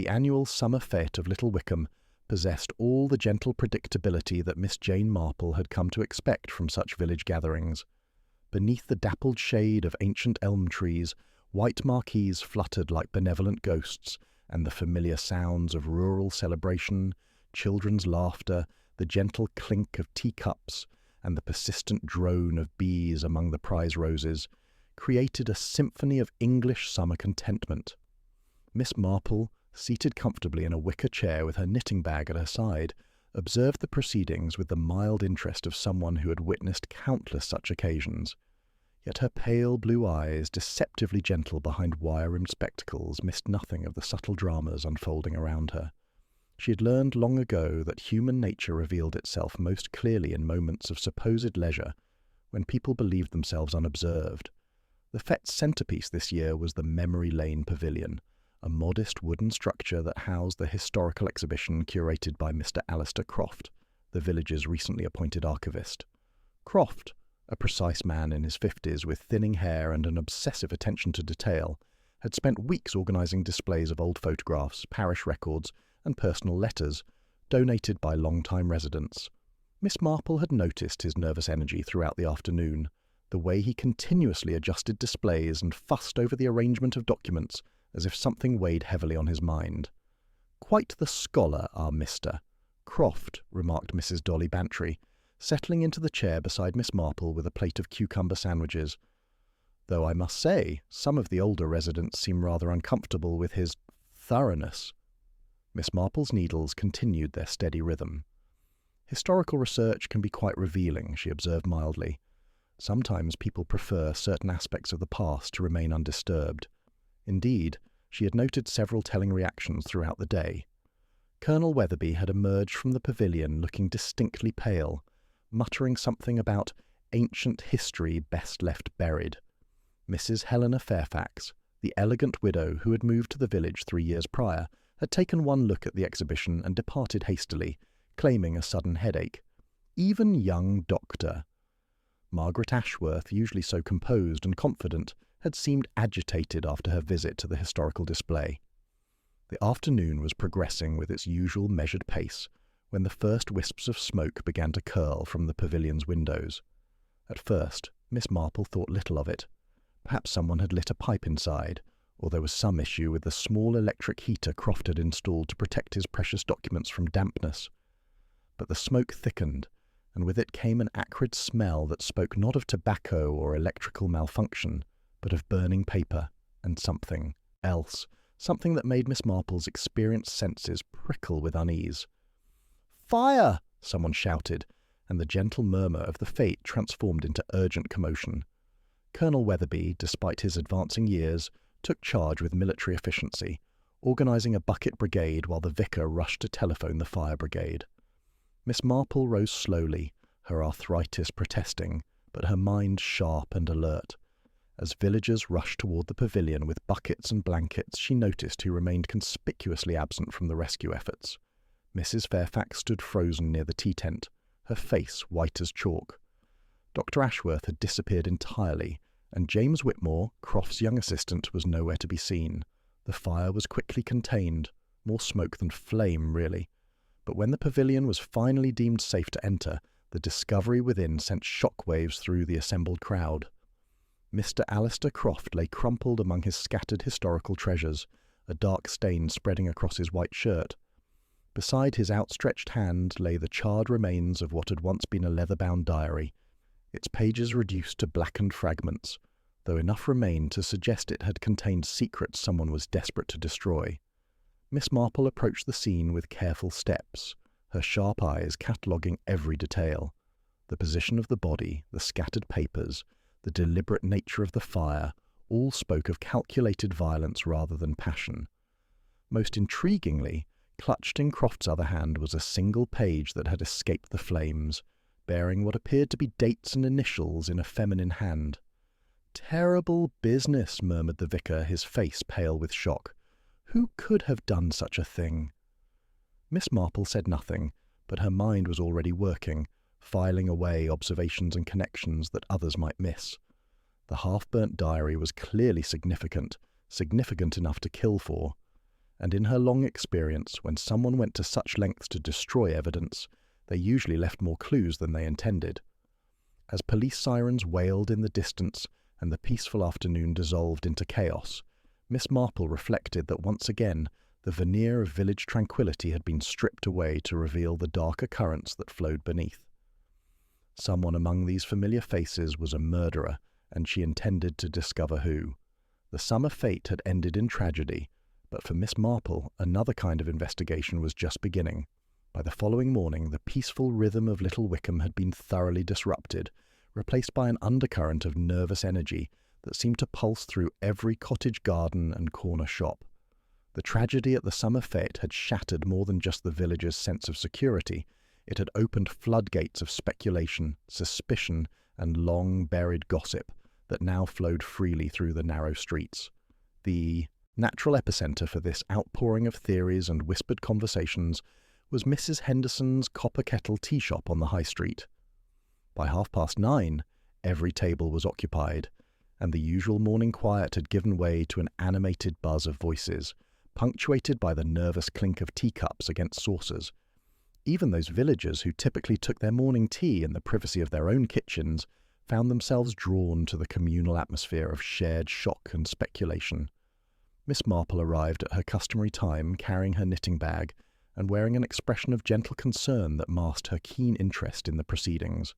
the annual summer fete of Little Wickham possessed all the gentle predictability that Miss Jane Marple had come to expect from such village gatherings. Beneath the dappled shade of ancient elm trees, white marquees fluttered like benevolent ghosts, and the familiar sounds of rural celebration, children's laughter, the gentle clink of teacups, and the persistent drone of bees among the prize roses, created a symphony of English summer contentment. Miss Marple, seated comfortably in a wicker chair with her knitting bag at her side, observed the proceedings with the mild interest of someone who had witnessed countless such occasions. Yet her pale blue eyes, deceptively gentle behind wire-rimmed spectacles, missed nothing of the subtle dramas unfolding around her. She had learned long ago that human nature revealed itself most clearly in moments of supposed leisure, when people believed themselves unobserved. The fete's centrepiece this year was the Memory Lane Pavilion, a modest wooden structure that housed the historical exhibition curated by Mr. Alistair Croft, the village's recently appointed archivist. Croft, a precise man in his 50s with thinning hair and an obsessive attention to detail, had spent weeks organising displays of old photographs, parish records, and personal letters, donated by long-time residents. Miss Marple had noticed his nervous energy throughout the afternoon, the way he continuously adjusted displays and fussed over the arrangement of documents as if something weighed heavily on his mind. "Quite the scholar, our Mr. Croft," remarked Mrs. Dolly Bantry, settling into the chair beside Miss Marple with a plate of cucumber sandwiches. "Though I must say, some of the older residents seem rather uncomfortable with his thoroughness." Miss Marple's needles continued their steady rhythm. "Historical research can be quite revealing," she observed mildly. "Sometimes people prefer certain aspects of the past to remain undisturbed." Indeed, she had noted several telling reactions throughout the day. Colonel Weatherby had emerged from the pavilion looking distinctly pale, muttering something about ancient history best left buried. Mrs. Helena Fairfax, the elegant widow who had moved to the village 3 years prior, had taken one look at the exhibition and departed hastily, claiming a sudden headache. Even young Doctor Margaret Ashworth, usually so composed and confident, had seemed agitated after her visit to the historical display. The afternoon was progressing with its usual measured pace when the first wisps of smoke began to curl from the pavilion's windows. At first, Miss Marple thought little of it. Perhaps someone had lit a pipe inside, or there was some issue with the small electric heater Croft had installed to protect his precious documents from dampness. But the smoke thickened, and with it came an acrid smell that spoke not of tobacco or electrical malfunction, but of burning paper and something else, something that made Miss Marple's experienced senses prickle with unease. "Fire!" someone shouted, and the gentle murmur of the fete transformed into urgent commotion. Colonel Weatherby, despite his advancing years, took charge with military efficiency, organising a bucket brigade while the vicar rushed to telephone the fire brigade. Miss Marple rose slowly, her arthritis protesting, but her mind sharp and alert. As villagers rushed toward the pavilion with buckets and blankets, she noticed who remained conspicuously absent from the rescue efforts. Mrs. Fairfax stood frozen near the tea tent, her face white as chalk. Dr. Ashworth had disappeared entirely, and James Whitmore, Croft's young assistant, was nowhere to be seen. The fire was quickly contained, more smoke than flame, really. But when the pavilion was finally deemed safe to enter, the discovery within sent shockwaves through the assembled crowd. Mr. Alistair Croft lay crumpled among his scattered historical treasures, a dark stain spreading across his white shirt. Beside his outstretched hand lay the charred remains of what had once been a leather-bound diary, its pages reduced to blackened fragments, though enough remained to suggest it had contained secrets someone was desperate to destroy. Miss Marple approached the scene with careful steps, her sharp eyes cataloguing every detail. The position of the body, the scattered papers, the deliberate nature of the fire, all spoke of calculated violence rather than passion. Most intriguingly, clutched in Croft's other hand was a single page that had escaped the flames, bearing what appeared to be dates and initials in a feminine hand. "Terrible business," murmured the vicar, his face pale with shock. "Who could have done such a thing?" Miss Marple said nothing, but her mind was already working, filing away observations and connections that others might miss. The half-burnt diary was clearly significant enough to kill for. and in her long experience, when someone went to such lengths to destroy evidence, they usually left more clues than they intended. As police sirens wailed in the distance and the peaceful afternoon dissolved into chaos, Miss Marple reflected that once again the veneer of village tranquility had been stripped away to reveal the darker currents that flowed beneath. Someone among these familiar faces was a murderer, and she intended to discover who. The summer fete had ended in tragedy, but for Miss Marple another kind of investigation was just beginning. By the following morning the peaceful rhythm of Little Wickham had been thoroughly disrupted, replaced by an undercurrent of nervous energy that seemed to pulse through every cottage garden and corner shop. The tragedy at the summer fete had shattered more than just the villagers' sense of security. It had opened floodgates of speculation, suspicion, and long-buried gossip that now flowed freely through the narrow streets. The natural epicenter for this outpouring of theories and whispered conversations was Mrs. Henderson's copper kettle tea shop on the high street. By 9:30, every table was occupied, and the usual morning quiet had given way to an animated buzz of voices, punctuated by the nervous clink of teacups against saucers. Even those villagers who typically took their morning tea in the privacy of their own kitchens found themselves drawn to the communal atmosphere of shared shock and speculation. Miss Marple arrived at her customary time carrying her knitting bag and wearing an expression of gentle concern that masked her keen interest in the proceedings.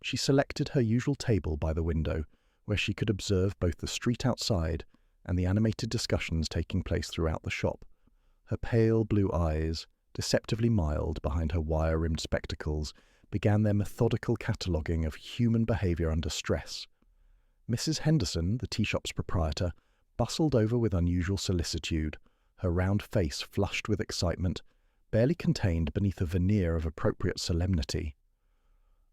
She selected her usual table by the window, where she could observe both the street outside and the animated discussions taking place throughout the shop. Her pale blue eyes, deceptively mild behind her wire-rimmed spectacles, began their methodical cataloguing of human behaviour under stress. Mrs. Henderson, the tea shop's proprietor, bustled over with unusual solicitude, her round face flushed with excitement, barely contained beneath a veneer of appropriate solemnity.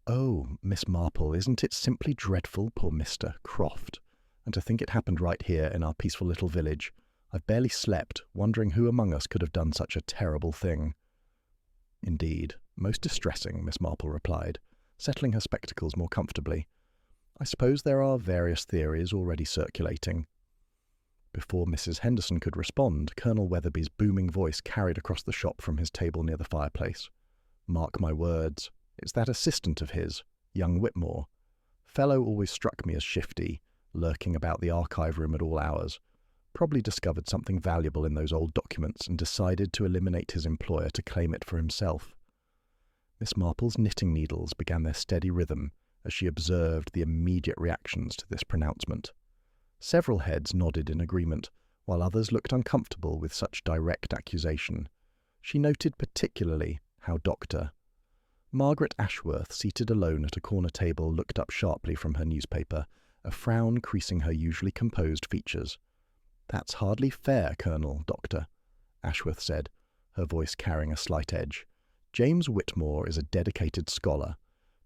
"Oh, Miss Marple, isn't it simply dreadful, poor Mr. Croft? And to think it happened right here in our peaceful little village. I've barely slept, wondering who among us could have done such a terrible thing." "Indeed, most distressing," Miss Marple replied, settling her spectacles more comfortably. "I suppose there are various theories already circulating." Before Mrs. Henderson could respond, Colonel Weatherby's booming voice carried across the shop from his table near the fireplace. "Mark my words, it's that assistant of his, young Whitmore. Fellow always struck me as shifty, lurking about the archive room at all hours. Probably discovered something valuable in those old documents and decided to eliminate his employer to claim it for himself." Miss Marple's knitting needles began their steady rhythm as she observed the immediate reactions to this pronouncement. Several heads nodded in agreement, while others looked uncomfortable with such direct accusation. She noted particularly how Dr. Margaret Ashworth, seated alone at a corner table, looked up sharply from her newspaper, a frown creasing her usually composed features. "That's hardly fair, Colonel, Doctor," Ashworth said, her voice carrying a slight edge. "James Whitmore is a dedicated scholar.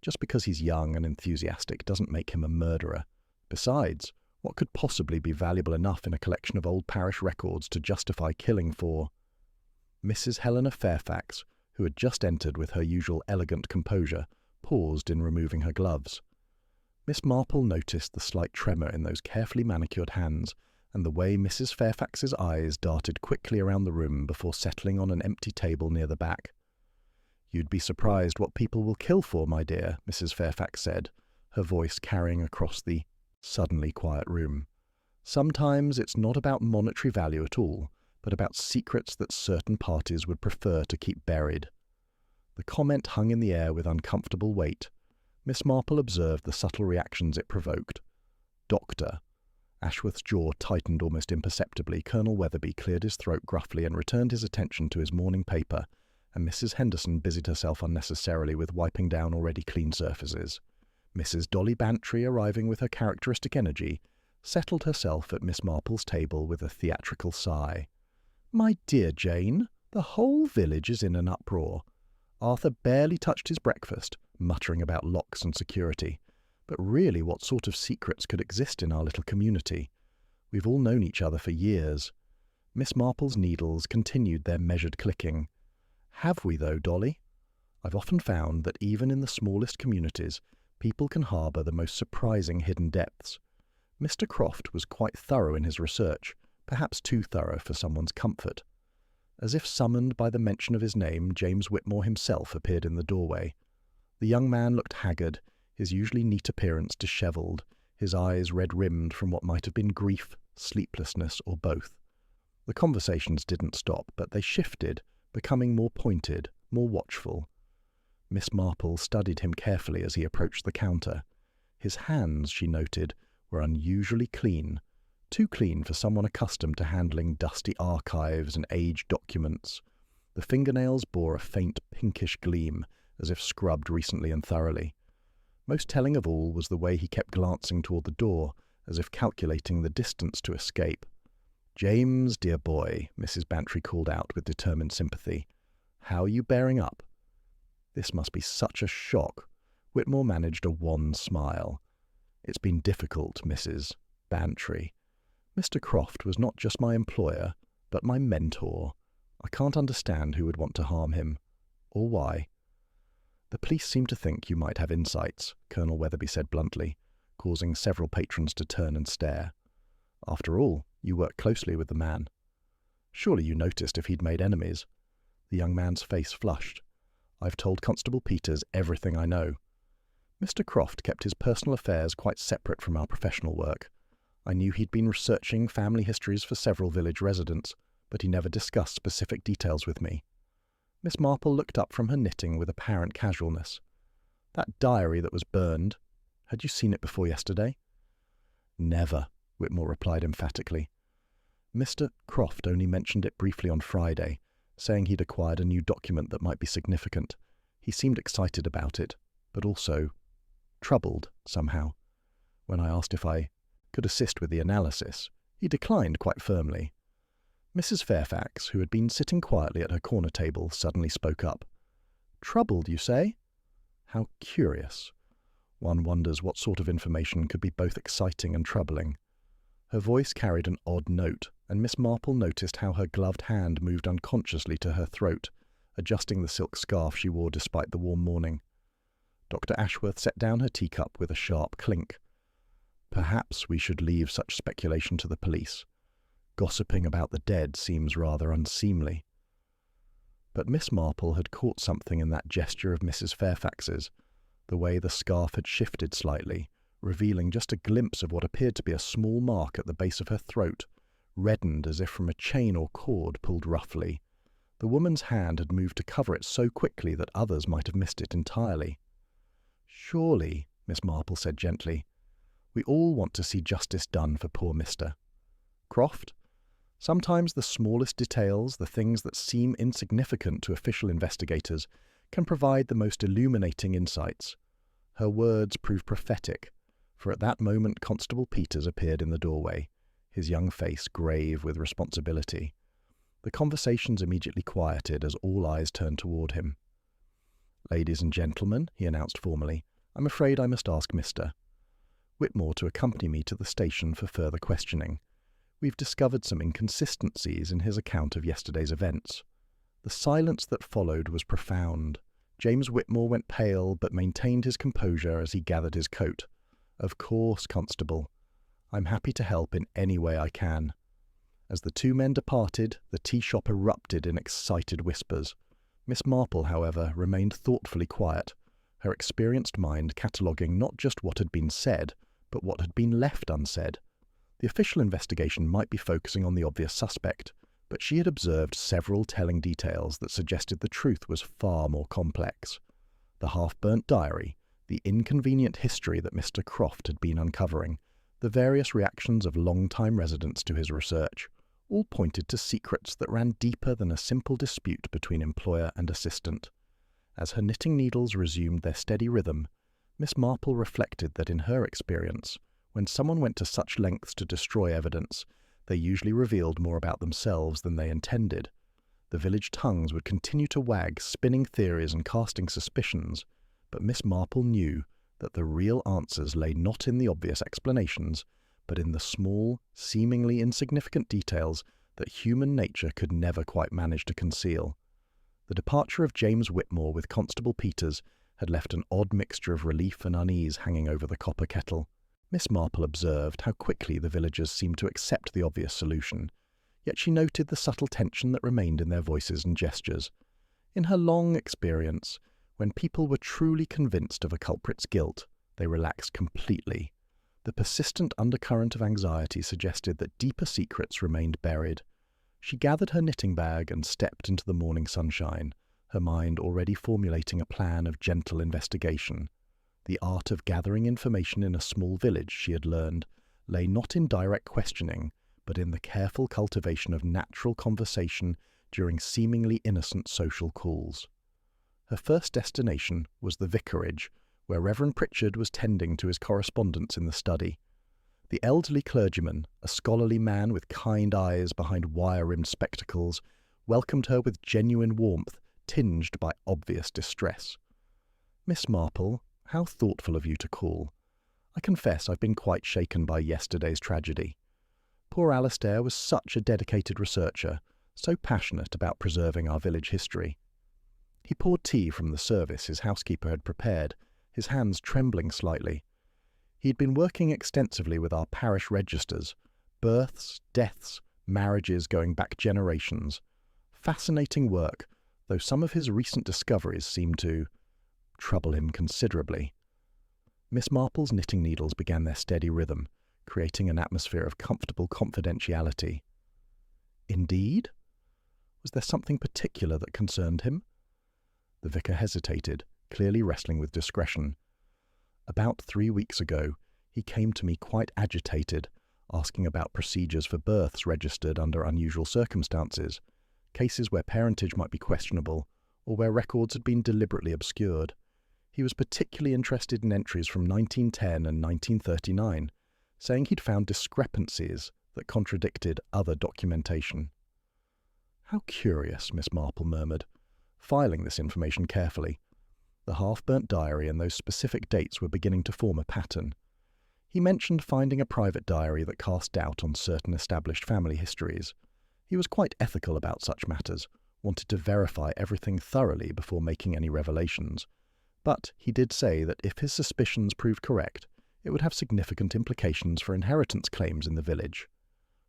Just because he's young and enthusiastic doesn't make him a murderer. Besides, what could possibly be valuable enough in a collection of old parish records to justify killing for—" Mrs. Helena Fairfax, who had just entered with her usual elegant composure, paused in removing her gloves. Miss Marple noticed the slight tremor in those carefully manicured hands, and the way Mrs. Fairfax's eyes darted quickly around the room before settling on an empty table near the back. "You'd be surprised what people will kill for, my dear," Mrs. Fairfax said, her voice carrying across the suddenly quiet room. "Sometimes it's not about monetary value at all, but about secrets that certain parties would prefer to keep buried." The comment hung in the air with uncomfortable weight. Miss Marple observed the subtle reactions it provoked. "Doctor." Ashworth's jaw tightened almost imperceptibly. Colonel Weatherby cleared his throat gruffly and returned his attention to his morning paper, and Mrs. Henderson busied herself unnecessarily with wiping down already clean surfaces. Mrs. Dolly Bantry, arriving with her characteristic energy, settled herself at Miss Marple's table with a theatrical sigh. "My dear Jane, the whole village is in an uproar. Arthur barely touched his breakfast, muttering about locks and security. But really, what sort of secrets could exist in our little community? We've all known each other for years." Miss Marple's needles continued their measured clicking. "Have we, though, Dolly? I've often found that even in the smallest communities, people can harbour the most surprising hidden depths. Mr. Croft was quite thorough in his research, perhaps too thorough for someone's comfort. As if summoned by the mention of his name, James Whitmore himself appeared in the doorway. The young man looked haggard, his usually neat appearance dishevelled, his eyes red-rimmed from what might have been grief, sleeplessness, or both. The conversations didn't stop, but they shifted, becoming more pointed, more watchful. Miss Marple studied him carefully as he approached the counter. His hands, she noted, were unusually clean, too clean for someone accustomed to handling dusty archives and aged documents. The fingernails bore a faint pinkish gleam, as if scrubbed recently and thoroughly. Most telling of all was the way he kept glancing toward the door, as if calculating the distance to escape. "James, dear boy," Mrs. Bantry called out with determined sympathy. "How are you bearing up?" This must be such a shock. Whitmore managed a wan smile. "It's been difficult, Mrs. Bantry. Mr. Croft was not just my employer, but my mentor. I can't understand who would want to harm him, or why." "The police seem to think you might have insights," Colonel Weatherby said bluntly, causing several patrons to turn and stare. "After all, you work closely with the man. Surely you noticed if he'd made enemies." The young man's face flushed. "I've told Constable Peters everything I know. Mr. Croft kept his personal affairs quite separate from our professional work. I knew he'd been researching family histories for several village residents, but he never discussed specific details with me." Miss Marple looked up from her knitting with apparent casualness. "That diary that was burned, had you seen it before yesterday?" "Never," Whitmore replied emphatically. "Mr. Croft only mentioned it briefly on Friday, saying he'd acquired a new document that might be significant. He seemed excited about it, but also troubled somehow. When I asked if I could assist with the analysis, he declined quite firmly." Mrs. Fairfax, who had been sitting quietly at her corner table, suddenly spoke up. "Troubled, you say? How curious. One wonders what sort of information could be both exciting and troubling." Her voice carried an odd note, and Miss Marple noticed how her gloved hand moved unconsciously to her throat, adjusting the silk scarf she wore despite the warm morning. Dr. Ashworth set down her teacup with a sharp clink. "Perhaps we should leave such speculation to the police. Gossiping about the dead seems rather unseemly." But Miss Marple had caught something in that gesture of Mrs. Fairfax's, the way the scarf had shifted slightly, revealing just a glimpse of what appeared to be a small mark at the base of her throat, reddened as if from a chain or cord pulled roughly. The woman's hand had moved to cover it so quickly that others might have missed it entirely. "Surely," Miss Marple said gently, "we all want to see justice done for poor Mr. Croft. Sometimes the smallest details, the things that seem insignificant to official investigators, can provide the most illuminating insights." Her words proved prophetic, for at that moment Constable Peters appeared in the doorway, his young face grave with responsibility. The conversations immediately quieted as all eyes turned toward him. "Ladies and gentlemen," he announced formally, "I'm afraid I must ask Mr. Whitmore to accompany me to the station for further questioning. We've discovered some inconsistencies in his account of yesterday's events." The silence that followed was profound. James Whitmore went pale, but maintained his composure as he gathered his coat. "Of course, Constable. I'm happy to help in any way I can." As the two men departed, the tea shop erupted in excited whispers. Miss Marple, however, remained thoughtfully quiet, her experienced mind cataloguing not just what had been said, but what had been left unsaid. The official investigation might be focusing on the obvious suspect, but she had observed several telling details that suggested the truth was far more complex. The half-burnt diary, the inconvenient history that Mr. Croft had been uncovering, the various reactions of long-time residents to his research, all pointed to secrets that ran deeper than a simple dispute between employer and assistant. As her knitting needles resumed their steady rhythm, Miss Marple reflected that in her experience, when someone went to such lengths to destroy evidence, they usually revealed more about themselves than they intended. The village tongues would continue to wag, spinning theories and casting suspicions, but Miss Marple knew that the real answers lay not in the obvious explanations, but in the small, seemingly insignificant details that human nature could never quite manage to conceal. The departure of James Whitmore with Constable Peters had left an odd mixture of relief and unease hanging over the copper kettle. Miss Marple observed how quickly the villagers seemed to accept the obvious solution, yet she noted the subtle tension that remained in their voices and gestures. In her long experience, when people were truly convinced of a culprit's guilt, they relaxed completely. The persistent undercurrent of anxiety suggested that deeper secrets remained buried. She gathered her knitting bag and stepped into the morning sunshine, her mind already formulating a plan of gentle investigation. The art of gathering information in a small village, she had learned, lay not in direct questioning, but in the careful cultivation of natural conversation during seemingly innocent social calls. Her first destination was the vicarage, where Reverend Pritchard was tending to his correspondence in the study. The elderly clergyman, a scholarly man with kind eyes behind wire-rimmed spectacles, welcomed her with genuine warmth, tinged by obvious distress. "Miss Marple, how thoughtful of you to call. I confess I've been quite shaken by yesterday's tragedy. Poor Alastair was such a dedicated researcher, so passionate about preserving our village history." He poured tea from the service his housekeeper had prepared, his hands trembling slightly. He'd been working extensively with our parish registers, births, deaths, marriages going back generations. Fascinating work, though some of his recent discoveries seemed to trouble him considerably. Miss Marple's knitting needles began their steady rhythm, creating an atmosphere of comfortable confidentiality. Indeed? Was there something particular that concerned him? The vicar hesitated, clearly wrestling with discretion. About 3 weeks ago, he came to me quite agitated, asking about procedures for births registered under unusual circumstances, cases where parentage might be questionable, or where records had been deliberately obscured. He was particularly interested in entries from 1910 and 1939, saying he'd found discrepancies that contradicted other documentation. "How curious," Miss Marple murmured, filing this information carefully. The half-burnt diary and those specific dates were beginning to form a pattern. He mentioned finding a private diary that cast doubt on certain established family histories. He was quite ethical about such matters, wanted to verify everything thoroughly before making any revelations. But he did say that if his suspicions proved correct, it would have significant implications for inheritance claims in the village.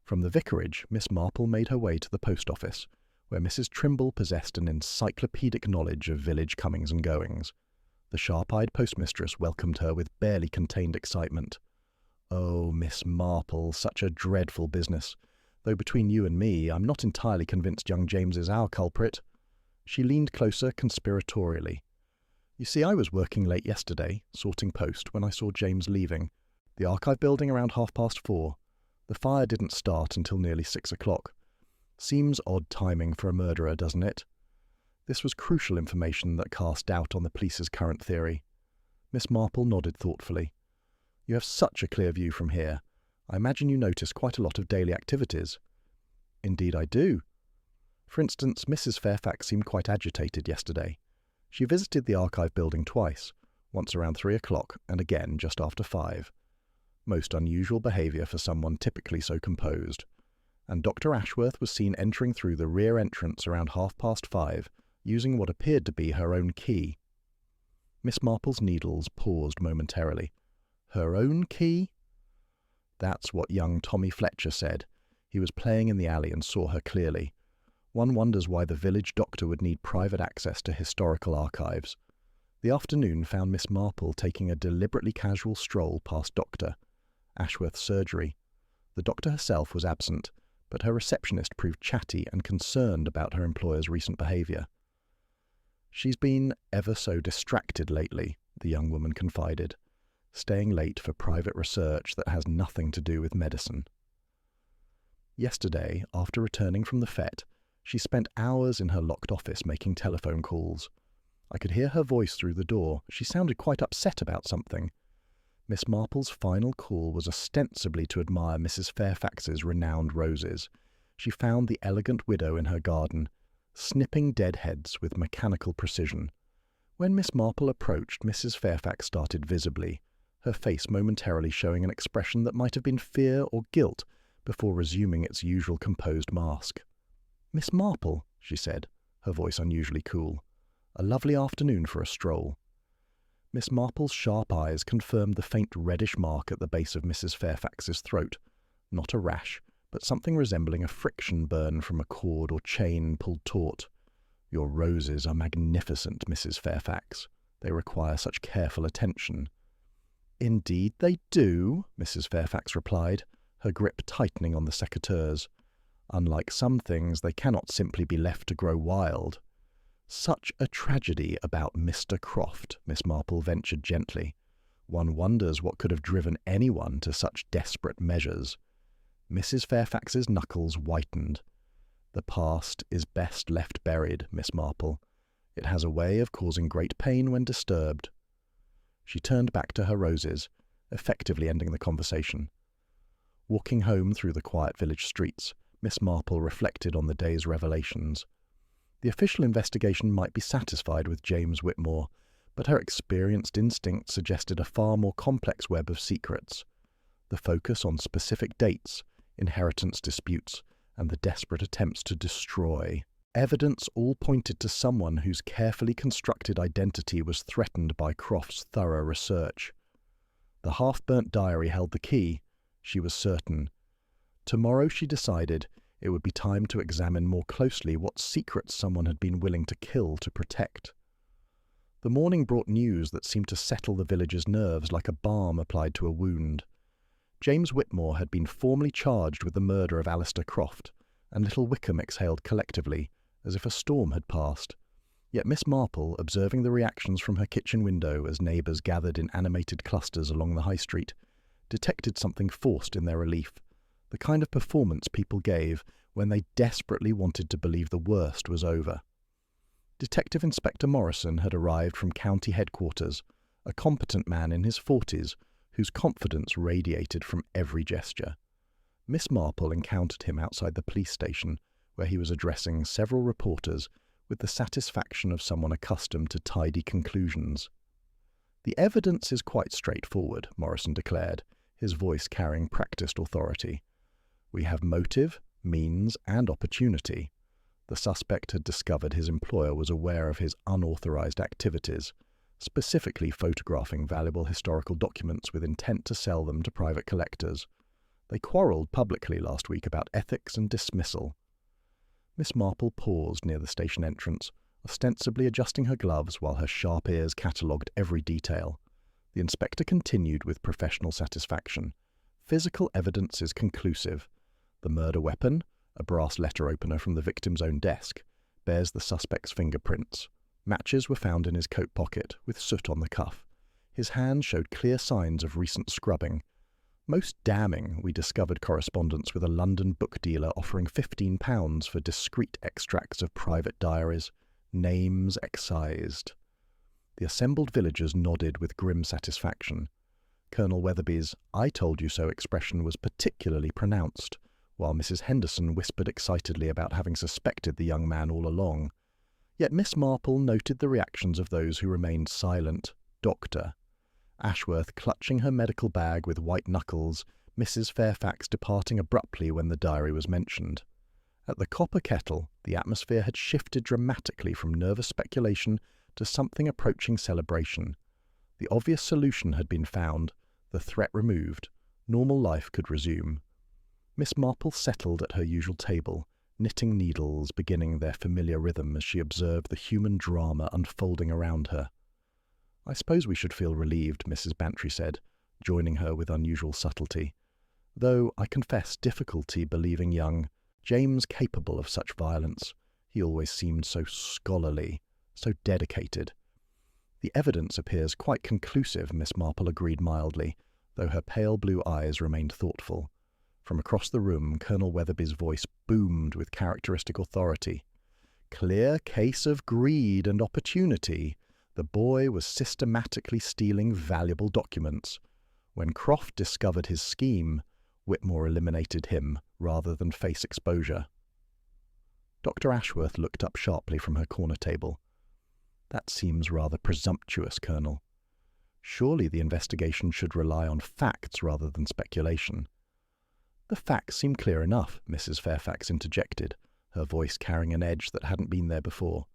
From the vicarage, Miss Marple made her way to the post office, where Mrs. Trimble possessed an encyclopedic knowledge of village comings and goings. The sharp-eyed postmistress welcomed her with barely contained excitement. "Oh, Miss Marple, such a dreadful business. Though between you and me, I'm not entirely convinced young James is our culprit." She leaned closer conspiratorially. "You see, I was working late yesterday, sorting post, when I saw James leaving. The archive building around 4:30. The fire didn't start until nearly 6 o'clock. Seems odd timing for a murderer, doesn't it?" This was crucial information that cast doubt on the police's current theory. Miss Marple nodded thoughtfully. "You have such a clear view from here. I imagine you notice quite a lot of daily activities." "Indeed I do. For instance, Mrs. Fairfax seemed quite agitated yesterday. She visited the archive building twice, once around 3 o'clock and again just after 5. Most unusual behaviour for someone typically so composed. And Dr. Ashworth was seen entering through the rear entrance around 5:30, using what appeared to be her own key." Miss Marple's needles paused momentarily. "Her own key?" "That's what young Tommy Fletcher said. He was playing in the alley and saw her clearly. One wonders why the village doctor would need private access to historical archives. The afternoon found Miss Marple taking a deliberately casual stroll past Dr. Ashworth's surgery. The doctor herself was absent, but her receptionist proved chatty and concerned about her employer's recent behaviour. "She's been ever so distracted lately," the young woman confided, "staying late for private research that has nothing to do with medicine." Yesterday, after returning from the fete, she spent hours in her locked office making telephone calls. I could hear her voice through the door. She sounded quite upset about something. Miss Marple's final call was ostensibly to admire Mrs. Fairfax's renowned roses. She found the elegant widow in her garden, snipping dead heads with mechanical precision. When Miss Marple approached, Mrs. Fairfax started visibly, her face momentarily showing an expression that might have been fear or guilt before resuming its usual composed mask. "Miss Marple," she said, her voice unusually cool. "A lovely afternoon for a stroll." Miss Marple's sharp eyes confirmed the faint reddish mark at the base of Mrs. Fairfax's throat. Not a rash, but something resembling a friction burn from a cord or chain pulled taut. "Your roses are magnificent, Mrs. Fairfax. They require such careful attention." "Indeed they do," Mrs. Fairfax replied, her grip tightening on the secateurs. "Unlike some things, they cannot simply be left to grow wild." "Such a tragedy about Mr. Croft," Miss Marple ventured gently. "One wonders what could have driven anyone to such desperate measures." Mrs. Fairfax's knuckles whitened. "The past is best left buried, Miss Marple. It has a way of causing great pain when disturbed." She turned back to her roses, effectively ending the conversation. Walking home through the quiet village streets, Miss Marple reflected on the day's revelations. The official investigation might be satisfied with James Whitmore, but her experienced instinct suggested a far more complex web of secrets. The focus on specific dates, inheritance disputes, and the desperate attempts to destroy. Evidence all pointed to someone whose carefully constructed identity was threatened by Croft's thorough research. The half-burnt diary held the key, she was certain. Tomorrow, she decided, it would be time to examine more closely what secrets someone had been willing to kill to protect. The morning brought news that seemed to settle the villagers' nerves like a balm applied to a wound. James Whitmore had been formally charged with the murder of Alistair Croft, and Little Wickham exhaled collectively, as if a storm had passed. Yet Miss Marple, observing the reactions from her kitchen window as neighbours gathered in animated clusters along the high street, detected something forced in their relief, the kind of performance people gave when they desperately wanted to believe the worst was over. Detective Inspector Morrison had arrived from county headquarters, a competent man in his 40s, whose confidence radiated from every gesture. Miss Marple encountered him outside the police station, where he was addressing several reporters with the satisfaction of someone accustomed to tidy conclusions. "The evidence is quite straightforward," Morrison declared, his voice carrying practiced authority. "We have motive, means, and opportunity. The suspect had discovered his employer was aware of his unauthorized activities, specifically photographing valuable historical documents with intent to sell them to private collectors. They quarrelled publicly last week about ethics and dismissal." Miss Marple paused near the station entrance, ostensibly adjusting her gloves while her sharp ears catalogued every detail. The inspector continued with professional satisfaction. "Physical evidence is conclusive. The murder weapon, a brass letter opener from the victim's own desk, bears the suspect's fingerprints. Matches were found in his coat pocket, with soot on the cuff. His hands showed clear signs of recent scrubbing. Most damning, we discovered correspondence with a London book dealer offering £15 for discreet extracts of private diaries, names excised." The assembled villagers nodded with grim satisfaction. Colonel Weatherby's "I told you so" expression was particularly pronounced, while Mrs. Henderson whispered excitedly about having suspected the young man all along. Yet Miss Marple noted the reactions of those who remained silent. Doctor Ashworth clutching her medical bag with white knuckles, Mrs. Fairfax departing abruptly when the diary was mentioned. At the Copper Kettle, the atmosphere had shifted dramatically from nervous speculation to something approaching celebration. The obvious solution had been found, the threat removed, normal life could resume. Miss Marple settled at her usual table, knitting needles beginning their familiar rhythm as she observed the human drama unfolding around her. "I suppose we should feel relieved," Mrs. Bantry said, joining her with unusual subtlety, "though I confess difficulty believing young James capable of such violence. He always seemed so scholarly, so dedicated." "The evidence appears quite conclusive," Miss Marple agreed mildly, though her pale blue eyes remained thoughtful. From across the room, Colonel Weatherby's voice boomed with characteristic authority. "Clear case of greed and opportunity. The boy was systematically stealing valuable documents. When Croft discovered his scheme, Whitmore eliminated him rather than face exposure." Dr. Ashworth looked up sharply from her corner table. "That seems rather presumptuous, Colonel. Surely the investigation should rely on facts rather than speculation." "The facts seem clear enough," Mrs. Fairfax interjected, her voice carrying an edge that hadn't been there before.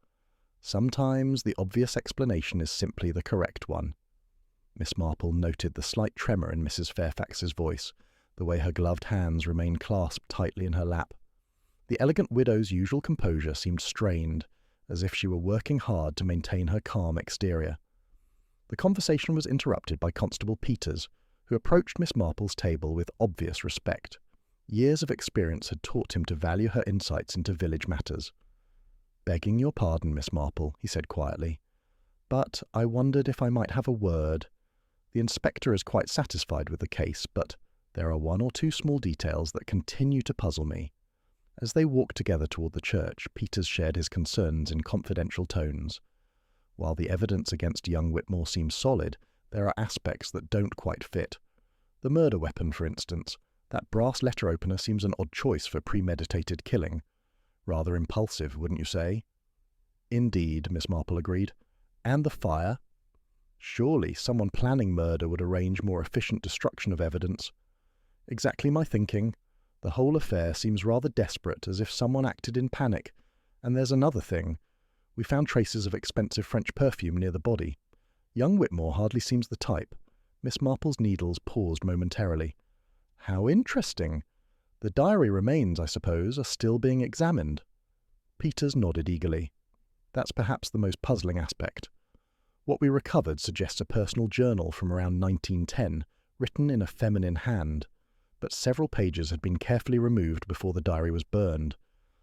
"Sometimes the obvious explanation is simply the correct one." Miss Marple noted the slight tremor in Mrs. Fairfax's voice, the way her gloved hands remained clasped tightly in her lap. The elegant widow's usual composure seemed strained, as if she were working hard to maintain her calm exterior. The conversation was interrupted by Constable Peters, who approached Miss Marple's table with obvious respect. Years of experience had taught him to value her insights into village matters. "Begging your pardon, Miss Marple," he said quietly, "but I wondered if I might have a word. The inspector is quite satisfied with the case, but there are one or two small details that continue to puzzle me." As they walked together toward the church, Peters shared his concerns in confidential tones. "While the evidence against young Whitmore seems solid, there are aspects that don't quite fit. The murder weapon, for instance. That brass letter opener seems an odd choice for premeditated killing. Rather impulsive, wouldn't you say?" "Indeed," Miss Marple agreed. "And the fire? Surely someone planning murder would arrange more efficient destruction of evidence." "Exactly my thinking. The whole affair seems rather desperate, as if someone acted in panic. And there's another thing. We found traces of expensive French perfume near the body. Young Whitmore hardly seems the type." Miss Marple's needles paused momentarily. "How interesting. The diary remains, I suppose, are still being examined." Peters nodded eagerly. "That's perhaps the most puzzling aspect. What we recovered suggests a personal journal from around 1910, written in a feminine hand, but several pages had been carefully removed before the diary was burned.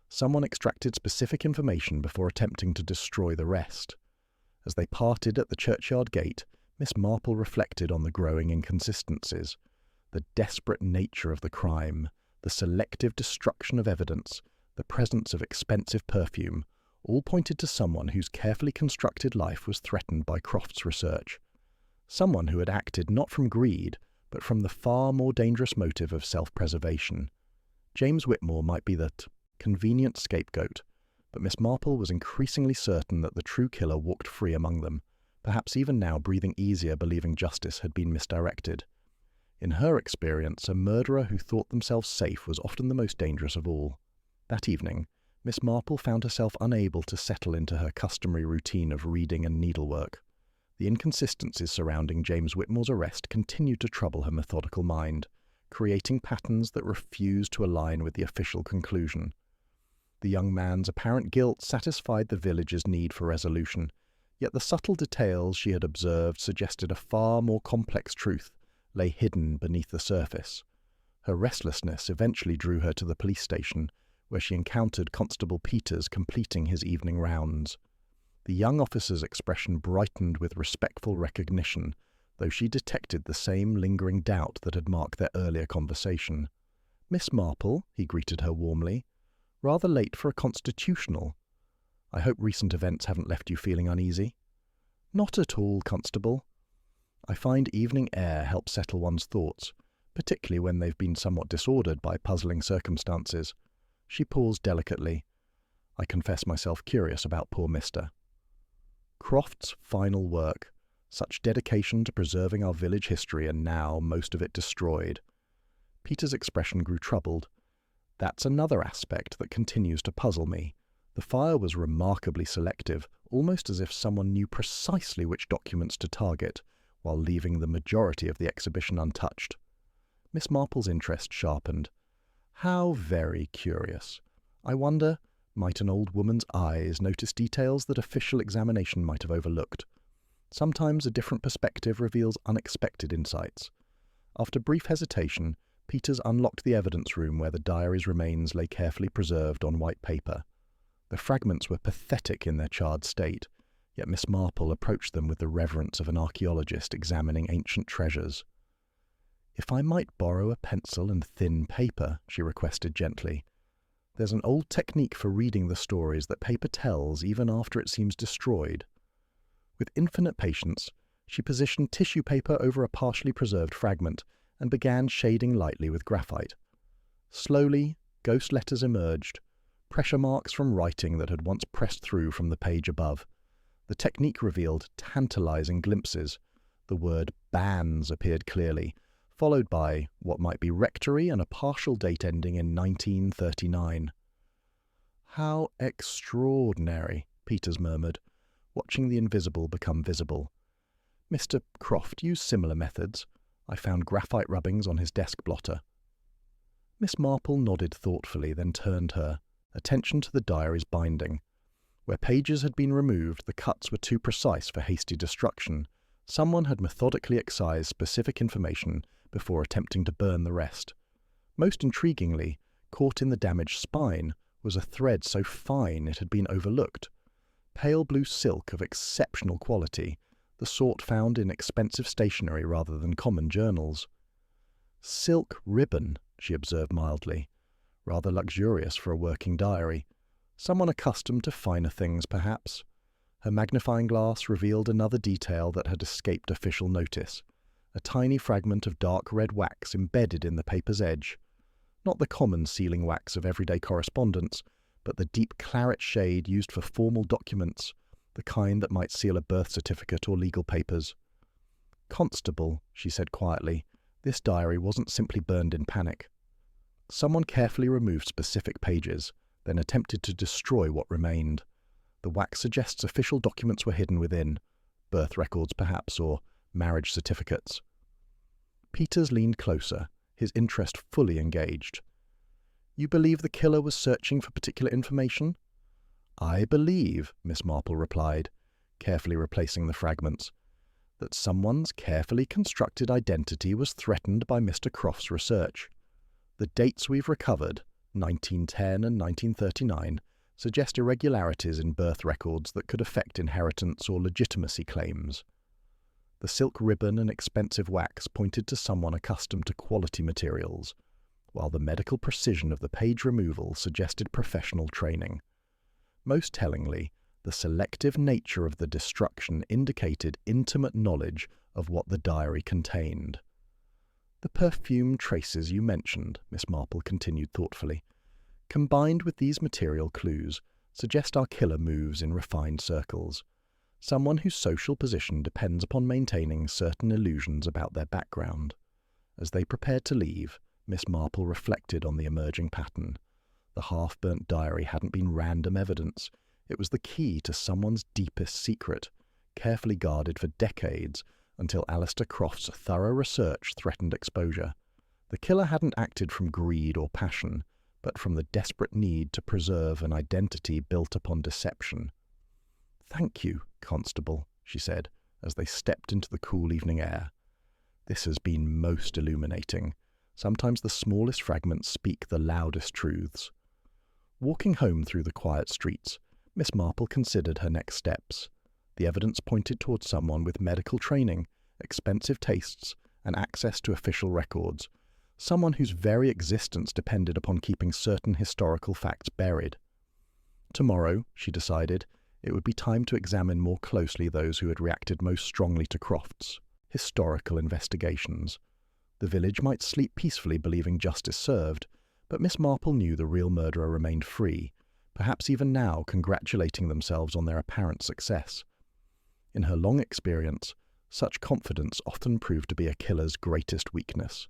Someone extracted specific information before attempting to destroy the rest." As they parted at the churchyard gate, Miss Marple reflected on the growing inconsistencies. The desperate nature of the crime, the selective destruction of evidence, the presence of expensive perfume, all pointed to someone whose carefully constructed life was threatened by Croft's research. Someone who had acted not from greed, but from the far more dangerous motive of self-preservation. James Whitmore might be that convenient scapegoat, but Miss Marple was increasingly certain that the true killer walked free among them, perhaps even now breathing easier believing justice had been misdirected. In her experience, a murderer who thought themselves safe was often the most dangerous of all. That evening, Miss Marple found herself unable to settle into her customary routine of reading and needlework. The inconsistencies surrounding James Whitmore's arrest continued to trouble her methodical mind, creating patterns that refused to align with the official conclusion. The young man's apparent guilt satisfied the village's need for resolution, yet the subtle details she had observed suggested a far more complex truth lay hidden beneath the surface. Her restlessness eventually drew her to the police station, where she encountered Constable Peters completing his evening rounds. The young officer's expression brightened with respectful recognition, though she detected the same lingering doubt that had marked their earlier conversation. "Miss Marple," he greeted her warmly. "Rather late for a constitutional. I hope recent events haven't left you feeling uneasy." "Not at all, Constable. I find evening air helps settle one's thoughts, particularly when they've been somewhat disordered by puzzling circumstances." She paused delicately. "I confess myself curious about poor Mr. Croft's final work. Such dedication to preserving our village history, and now most of it destroyed." Peter's expression grew troubled. "That's another aspect that continues to puzzle me. The fire was remarkably selective, almost as if someone knew precisely which documents to target, while leaving the majority of the exhibition untouched." Miss Marple's interest sharpened. "How very curious. I wonder, might an old woman's eyes notice details that official examination might have overlooked? Sometimes a different perspective reveals unexpected insights." After brief hesitation, Peters unlocked the evidence room where the diary's remains lay carefully preserved on white paper. The fragments were pathetic in their charred state, yet Miss Marple approached them with the reverence of an archaeologist examining ancient treasures. "If I might borrow a pencil and thin paper," she requested gently. "There's an old technique for reading the stories that paper tells even after it seems destroyed." With infinite patience, she positioned tissue paper over a partially preserved fragment and began shading lightly with graphite. Slowly, ghost letters emerged, pressure marks from writing that had once pressed through from the page above. The technique revealed tantalizing glimpses. The word "banns" appeared clearly, followed by what might be rectory and a partial date ending in 1939. "How extraordinary," Peters murmured, watching the invisible become visible. "Mr. Croft used similar methods. I found graphite rubbings on his desk blotter." Miss Marple nodded thoughtfully, then turned her attention to the diary's binding. Where pages had been removed, the cuts were too precise for hasty destruction. Someone had methodically excised specific information before attempting to burn the rest. Most intriguingly, caught in the damaged spine was a thread so fine it had been overlooked. Pale blue silk of exceptional quality, the sort found in expensive stationery rather than common journals. "Silk ribbon," she observed mildly. "Rather luxurious for a working diary. Someone accustomed to finer things, perhaps." Her magnifying glass revealed another detail that had escaped official notice. A tiny fragment of dark red wax embedded in the paper's edge. Not the common sealing wax of everyday correspondence, but the deep claret shade used for formal documents, the kind that might seal a birth certificate or legal papers. "Constable," she said quietly, "this diary wasn't simply burned in panic. Someone carefully removed specific pages, then attempted to destroy what remained. The wax suggests official documents were hidden within, birth records perhaps, or marriage certificates." Peters leaned closer, his interest fully engaged. "You believe the killer was searching for particular information?" "I believe," Miss Marple replied, carefully replacing the fragments, "that someone's carefully constructed identity was threatened by Mr. Croft's research. The dates we've recovered, 1910 and 1939, suggest irregularities in birth records that could affect inheritance or legitimacy claims. The silk ribbon and expensive wax pointed to someone accustomed to quality materials, while the medical precision of the page removal suggested professional training. Most tellingly, the selective nature of the destruction indicated intimate knowledge of what the diary contained. "The perfume traces you mentioned," Miss Marple continued thoughtfully, "combined with these material clues, suggest our killer moves in refined circles. Someone whose social position depends upon maintaining certain illusions about their background." As they prepared to leave, Miss Marple reflected on the emerging pattern. The half-burnt diary hadn't been random evidence. It was the key to someone's deepest secret, carefully guarded for decades until Alistair Croft's thorough research threatened exposure. The killer hadn't acted from greed or passion, but from the desperate need to preserve an identity built upon deception. "Thank you, Constable," she said, as they stepped into the cool evening air. "This has been most illuminating. Sometimes the smallest fragments speak the loudest truths." Walking home through the quiet streets, Miss Marple considered her next steps. The evidence pointed towards someone with medical training, expensive tastes, and access to official records. Someone whose very existence depended upon keeping certain historical facts buried. Tomorrow, she decided, it would be time to examine more closely those who had reacted most strongly to Croft's historical investigations. The village might sleep peacefully believing justice served, but Miss Marple knew the real murderer remained free, perhaps even now congratulating themselves on their apparent success. In her long experience, such confidence often proved to be a killer's greatest weakness.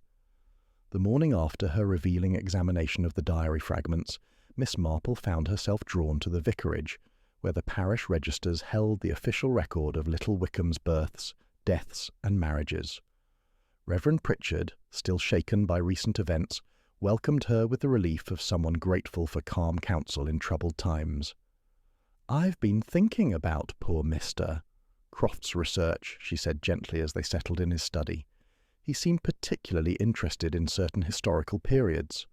The morning after her revealing examination of the diary fragments, Miss Marple found herself drawn to the vicarage, where the parish registers held the official record of little Wickham's births, deaths, and marriages. Reverend Pritchard, still shaken by recent events, welcomed her with the relief of someone grateful for calm counsel in troubled times. "I've been thinking about poor Mr. Croft's research," she said gently as they settled in his study. "He seemed particularly interested in certain historical periods."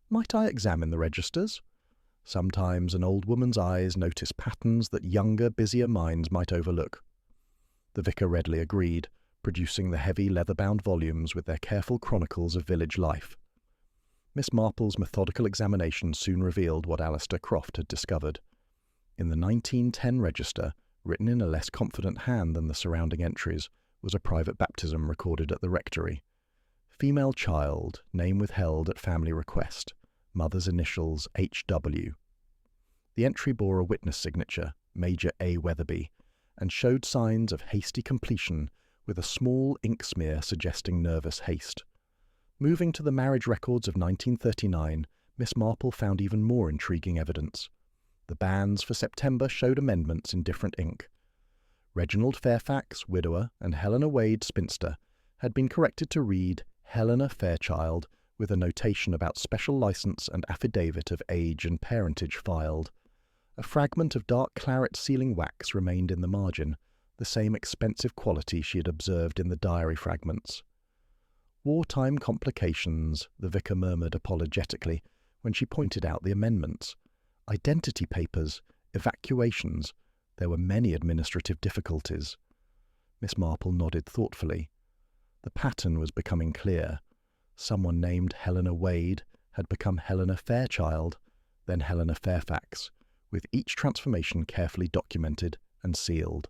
"Might I examine the registers?" Sometimes an old woman's eyes notice patterns that younger, busier minds might overlook. The vicar readily agreed, producing the heavy leather-bound volumes with their careful chronicles of village life. Miss Marple's methodical examination soon revealed what Alistair Croft had discovered. In the 1910 register, written in a less confident hand than the surrounding entries, was a private baptism recorded at the rectory. "Female child, name withheld at family request, mother's initials H.W. The entry bore a witness signature, Major A. Weatherby, and showed signs of hasty completion with a small ink smear suggesting nervous haste. Moving to the marriage records of 1939, Miss Marple found even more intriguing evidence. The banns for September showed amendments in different ink. Reginald Fairfax, widower, and Helena Wade, spinster, had been corrected to read Helena Fairchild, with a notation about special license and affidavit of age and parentage filed. A fragment of dark claret sealing wax remained in the margin, the same expensive quality she had observed in the diary fragments. "Wartime complications," the vicar murmured apologetically when she pointed out the amendments. "Identity papers, evacuations. There were many administrative difficulties." Miss Marple nodded thoughtfully. The pattern was becoming clear. Someone named Helena Wade had become Helena Fairchild, then Helena Fairfax, with each transformation carefully documented and sealed.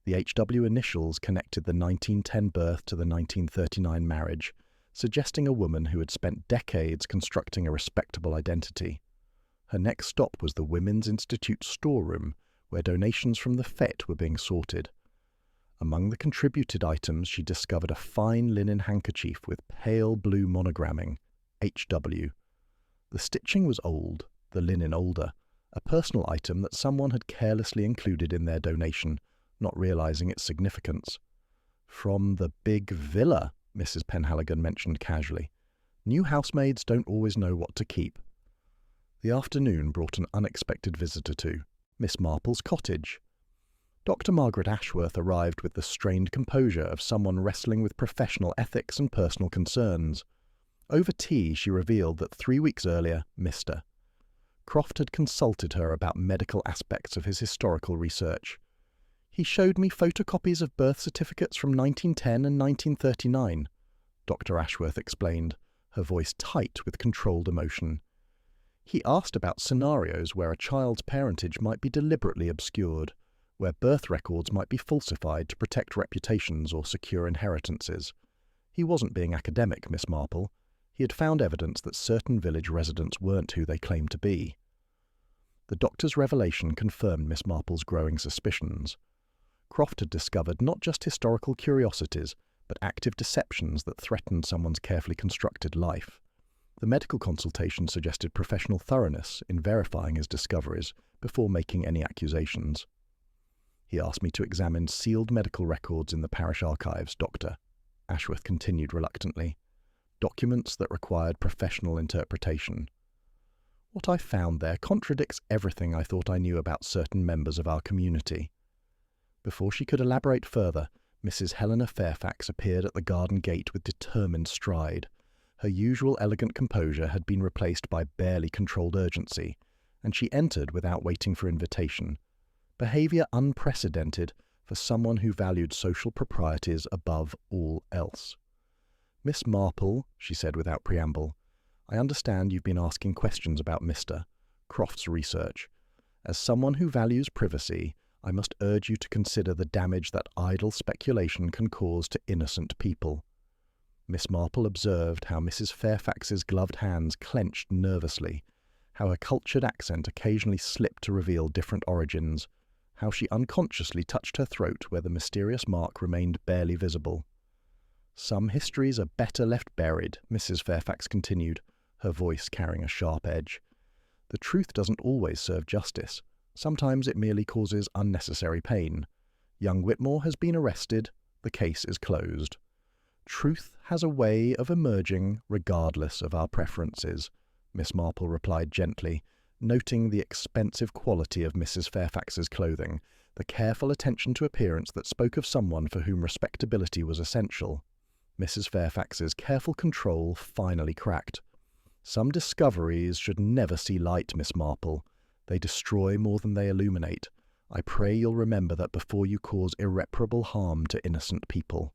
The HW initials connected the 1910 birth to the 1939 marriage, suggesting a woman who had spent decades constructing a respectable identity. Her next stop was the Women's Institute storeroom, where donations from the fete were being sorted. Among the contributed items, she discovered a fine linen handkerchief with pale blue monogramming, HW. The stitching was old, the linen older, a personal item that someone had carelessly included in their donation, not realizing its significance. "From the big villa," Mrs. Penhaligon mentioned casually. "New housemaids don't always know what to keep." The afternoon brought an unexpected visitor to Miss Marple's cottage. Dr. Margaret Ashworth arrived with the strained composure of someone wrestling with professional ethics and personal concerns. Over tea, she revealed that 3 weeks earlier, Mr. Croft had consulted her about medical aspects of his historical research. "He showed me photocopies of birth certificates from 1910 and 1939, Dr. Ashworth explained, her voice tight with controlled emotion. "He asked about scenarios where a child's parentage might be deliberately obscured, where birth records might be falsified to protect reputations or secure inheritances. He wasn't being academic, Miss Marple. He had found evidence that certain village residents weren't who they claimed to be." The doctor's revelation confirmed Miss Marple's growing suspicions. Croft had discovered not just historical curiosities, but active deceptions that threatened someone's carefully constructed life. The medical consultation suggested professional thoroughness in verifying his discoveries before making any accusations. "He asked me to examine sealed medical records in the parish archives, Doctor," Ashworth continued reluctantly. "Documents that required professional interpretation. What I found there contradicts everything I thought I knew about certain members of our community." Before she could elaborate further, Mrs. Helena Fairfax appeared at the garden gate with determined stride. Her usual elegant composure had been replaced by barely controlled urgency, and she entered without waiting for invitation. Behaviour unprecedented for someone who valued social proprieties above all else. "Miss Marple," she said without preamble, "I understand you've been asking questions about Mr. Croft's research. As someone who values privacy, I must urge you to consider the damage that idle speculation can cause to innocent people." Miss Marple observed how Mrs. Fairfax's gloved hands clenched nervously, how her cultured accent occasionally slipped to reveal different origins, how she unconsciously touched her throat where the mysterious mark remained barely visible. "Some histories are better left buried," Mrs. Fairfax continued, her voice carrying a sharp edge. "The truth doesn't always serve justice. Sometimes it merely causes unnecessary pain. Young Whitmore has been arrested. The case is closed. Truth has a way of emerging regardless of our preferences," Miss Marple replied gently, noting the expensive quality of Mrs. Fairfax's clothing, the careful attention to appearance that spoke of someone for whom respectability was essential. Mrs. Fairfax's careful control finally cracked. "Some discoveries should never see light, Miss Marple. They destroy more than they illuminate. I pray you'll remember that before you cause irreparable harm to innocent people."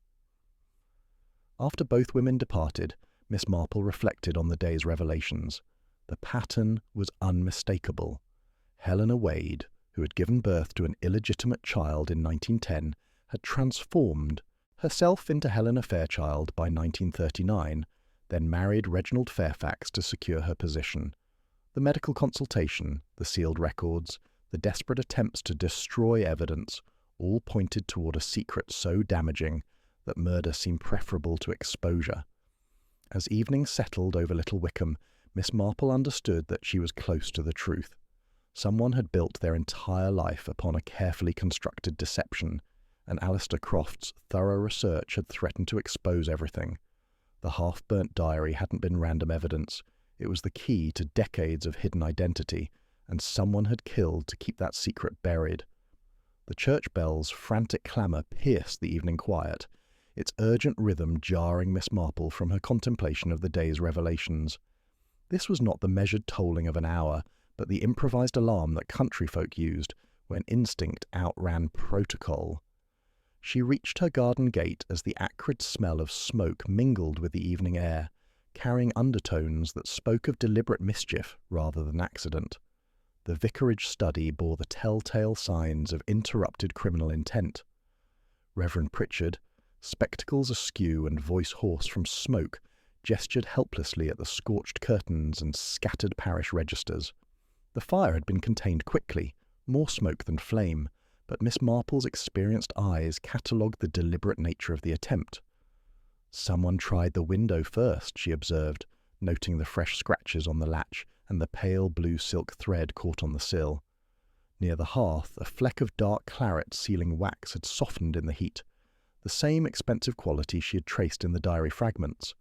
After both women departed, Miss Marple reflected on the day's revelations. The pattern was unmistakable. Helena Wade, who had given birth to an illegitimate child in 1910, had transformed herself into Helena Fairchild by 1939, then married Reginald Fairfax to secure her position. The medical consultation, the sealed records, the desperate attempts to destroy evidence, all pointed toward a secret so damaging that murder seemed preferable to exposure. As evening settled over Little Wickham, Miss Marple understood that she was close to the truth. Someone had built their entire life upon a carefully constructed deception, and Alistair Croft's thorough research had threatened to expose everything. The half-burnt diary hadn't been random evidence. It was the key to decades of hidden identity, and someone had killed to keep that secret buried. The church bell's frantic clamour pierced the evening quiet, its urgent rhythm jarring Miss Marple from her contemplation of the day's revelations. This was not the measured tolling of an hour, but the improvised alarm that country folk used when instinct outran protocol. She reached her garden gate as the acrid smell of smoke mingled with the evening air, carrying undertones that spoke of deliberate mischief rather than accident. The vicarage study bore the telltale signs of interrupted criminal intent. Reverend Pritchard, spectacles askew and voice hoarse from smoke, gestured helplessly at the scorched curtains and scattered parish registers. The fire had been contained quickly, more smoke than flame, but Miss Marple's experienced eyes catalogued the deliberate nature of the attempt. "Someone tried the window first," she observed, noting the fresh scratches on the latch and the pale blue silk thread caught on the sill. Near the hearth, a fleck of dark claret sealing wax had softened in the heat, the same expensive quality she had traced in the diary fragments.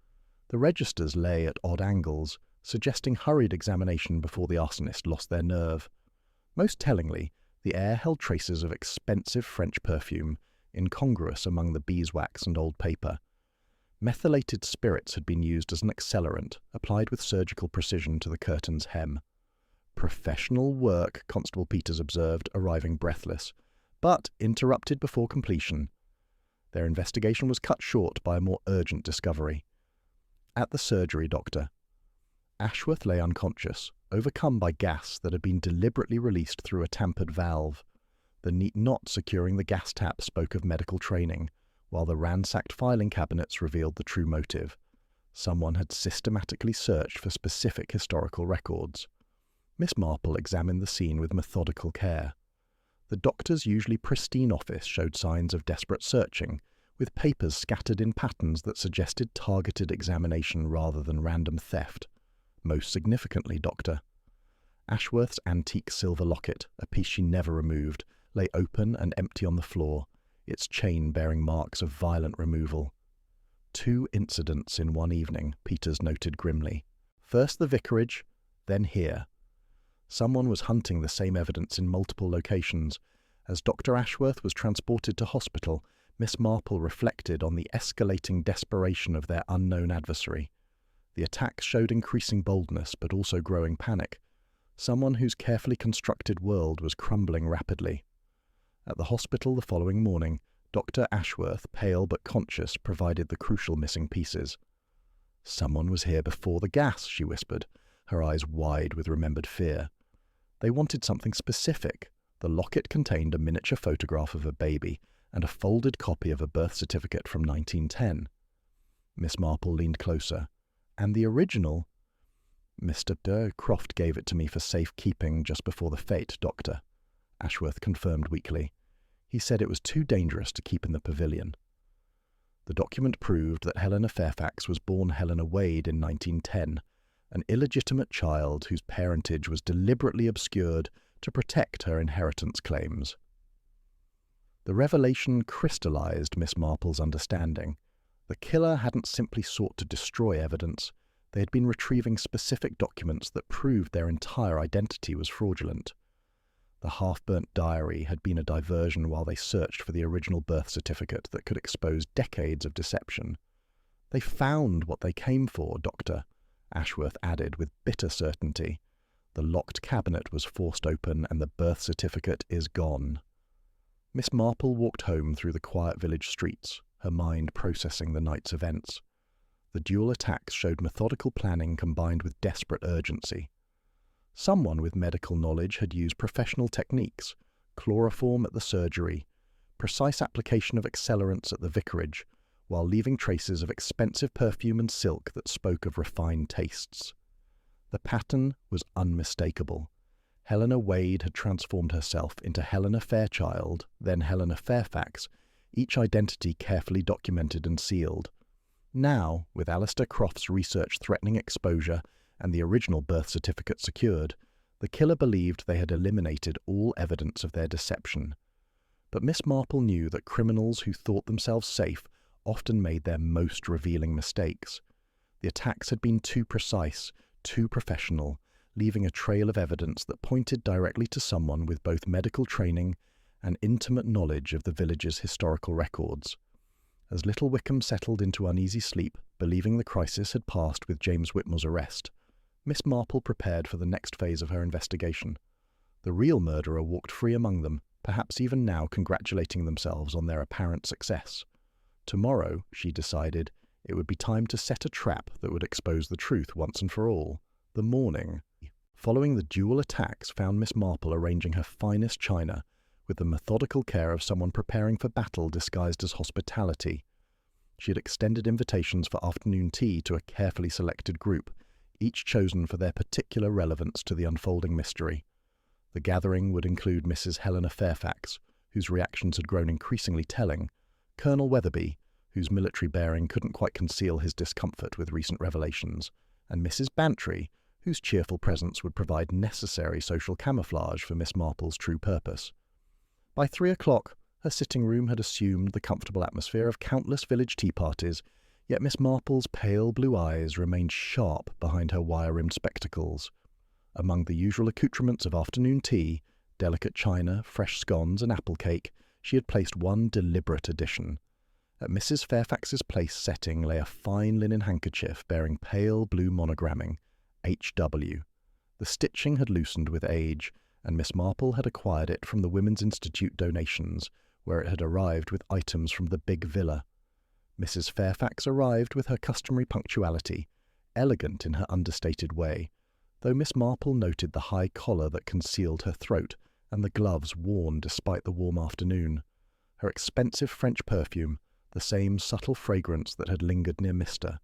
The registers lay at odd angles, suggesting hurried examination before the arsonist lost their nerve. Most tellingly, the air held traces of expensive French perfume, incongruous among the beeswax and old paper. Methylated spirits had been used as an accelerant, applied with surgical precision to the curtain's hem. "Professional work," Constable Peters observed, arriving breathless, but interrupted before completion. Their investigation was cut short by a more urgent discovery. At the surgery, Doctor. Ashworth lay unconscious, overcome by gas that had been deliberately released through a tampered valve. The neat knot securing the gas tap spoke of medical training, while the ransacked filing cabinets revealed the true motive. Someone had systematically searched for specific historical records. Miss Marple examined the scene with methodical care. The doctor's usually pristine office showed signs of desperate searching, with papers scattered in patterns that suggested targeted examination rather than random theft. Most significantly, Doctor. Ashworth's antique silver locket, a piece she never removed, lay open and empty on the floor, its chain bearing marks of violent removal. 2 incidents in one evening, Peters noted grimly. First the vicarage, then here. Someone was hunting the same evidence in multiple locations. As Dr. Ashworth was transported to hospital, Miss Marple reflected on the escalating desperation of their unknown adversary. The attacks showed increasing boldness, but also growing panic. Someone whose carefully constructed world was crumbling rapidly. At the hospital the following morning, Dr. Ashworth, pale but conscious, provided the crucial missing pieces. "Someone was here before the gas," she whispered, her eyes wide with remembered fear. They wanted something specific. The locket contained a miniature photograph of a baby and a folded copy of a birth certificate from 1910. Miss Marple leaned closer. "And the original?" "Mr. Croft gave it to me for safekeeping just before the fete, Doctor," Ashworth confirmed weakly. "He said it was too dangerous to keep in the pavilion." The document proved that Helena Fairfax was born Helena Wade in 1910, an illegitimate child whose parentage was deliberately obscured to protect her inheritance claims. The revelation crystallized Miss Marple's understanding. The killer hadn't simply sought to destroy evidence. They had been retrieving specific documents that proved their entire identity was fraudulent. The half-burnt diary had been a diversion while they searched for the original birth certificate that could expose decades of deception. "They found what they came for, Doctor," Ashworth added with bitter certainty. "The locked cabinet was forced open and the birth certificate is gone." Miss Marple walked home through the quiet village streets, her mind processing the night's events. The dual attacks showed methodical planning combined with desperate urgency. Someone with medical knowledge had used professional techniques, chloroform at the surgery, precise application of accelerants at the vicarage, while leaving traces of expensive perfume and silk that spoke of refined tastes. The pattern was unmistakable. Helena Wade had transformed herself into Helena Fairchild, then Helena Fairfax, each identity carefully documented and sealed. Now, with Alistair Croft's research threatening exposure and the original birth certificate secured, the killer believed they had eliminated all evidence of their deception. But Miss Marple knew that criminals who thought themselves safe often made their most revealing mistakes. The attacks had been too precise, too professional, leaving a trail of evidence that pointed directly to someone with both medical training and intimate knowledge of the village's historical records. As Little Wickham settled into uneasy sleep, believing the crisis had passed with James Whitmore's arrest, Miss Marple prepared for the next phase of her investigation. The real murderer walked free among them, perhaps even now congratulating themselves on their apparent success. Tomorrow, she decided, it would be time to set a trap that would expose the truth once and for all. The morning following the dual attacks found Miss Marple arranging her finest china, with the methodical care of someone preparing for battle disguised as hospitality. She had extended invitations for afternoon tea to a carefully selected group, each chosen for their particular relevance to the unfolding mystery. The gathering would include Mrs. Helena Fairfax, whose reactions had grown increasingly telling, Colonel Weatherby, whose military bearing couldn't quite conceal his discomfort with recent revelations, and Mrs. Bantry, whose cheerful presence would provide necessary social camouflage for Miss Marple's true purpose. By 3 o'clock, her sitting room had assumed the comfortable atmosphere of countless village tea parties, yet Miss Marple's pale blue eyes remained sharp behind her wire-rimmed spectacles. Among the usual accoutrements of afternoon tea, delicate china, fresh scones and apple cake, she had placed one deliberate addition. At Mrs. Fairfax's place setting lay a fine linen handkerchief bearing pale blue monogramming, H.W. The stitching had loosened with age, and Miss Marple had acquired it from the Women's Institute donations, where it had arrived with items from the big villa. Mrs. Fairfax arrived with her customary punctuality, elegant in her understated way, though Miss Marple noted the high collar that concealed her throat and the gloves worn despite the warm afternoon. Her expensive French perfume, the same subtle fragrance that had lingered near Mr.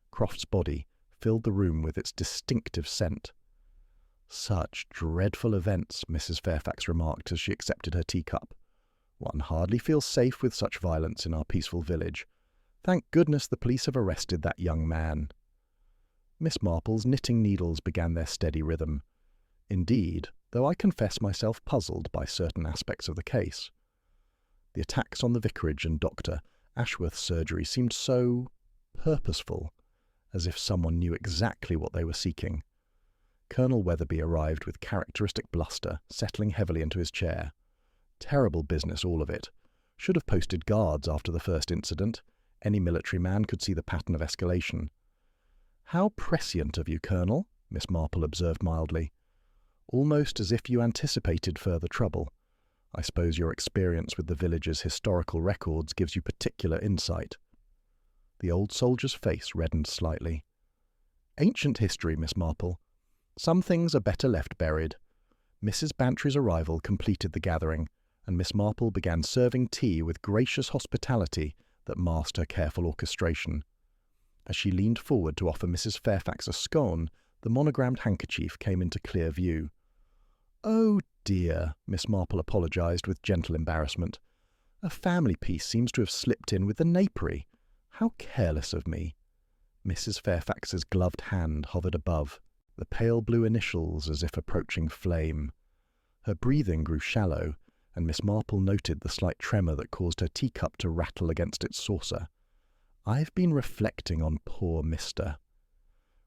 Croft's body, filled the room with its distinctive scent. "Such dreadful events," Mrs. Fairfax remarked as she accepted her teacup. "One hardly feels safe with such violence in our peaceful village. Thank goodness the police have arrested that young man." Miss Marple's knitting needles began their steady rhythm. "Indeed, though I confess myself puzzled by certain aspects of the case. The attacks on the vicarage and Dr. Ashworth's surgery seemed so purposeful, as if someone knew exactly what they were seeking." Colonel Weatherby arrived with characteristic bluster, settling heavily into his chair. "Terrible business, all of it. Should have posted guards after the first incident. Any military man could see the pattern of escalation." "How prescient of you, Colonel," Miss Marple observed mildly. "Almost as if you anticipated further trouble. I suppose your experience with the village's historical records gives you particular insight." The old soldier's face reddened slightly. "Ancient history, Miss Marple. Some things are better left buried." Mrs. Bantry's arrival completed the gathering, and Miss Marple began serving tea with gracious hospitality that masked her careful orchestration. As she leaned forward to offer Mrs. Fairfax a scone, the monogrammed handkerchief came into clear view. "Oh dear," Miss Marple apologized with gentle embarrassment. "A family piece seems to have slipped in with the napery. How careless of me." Mrs. Fairfax's gloved hand hovered above, the pale blue initials as if approaching flame. Her breathing grew shallow, and Miss Marple noted the slight tremor that caused her teacup to rattle against its saucer. "I've been reflecting on poor Mr.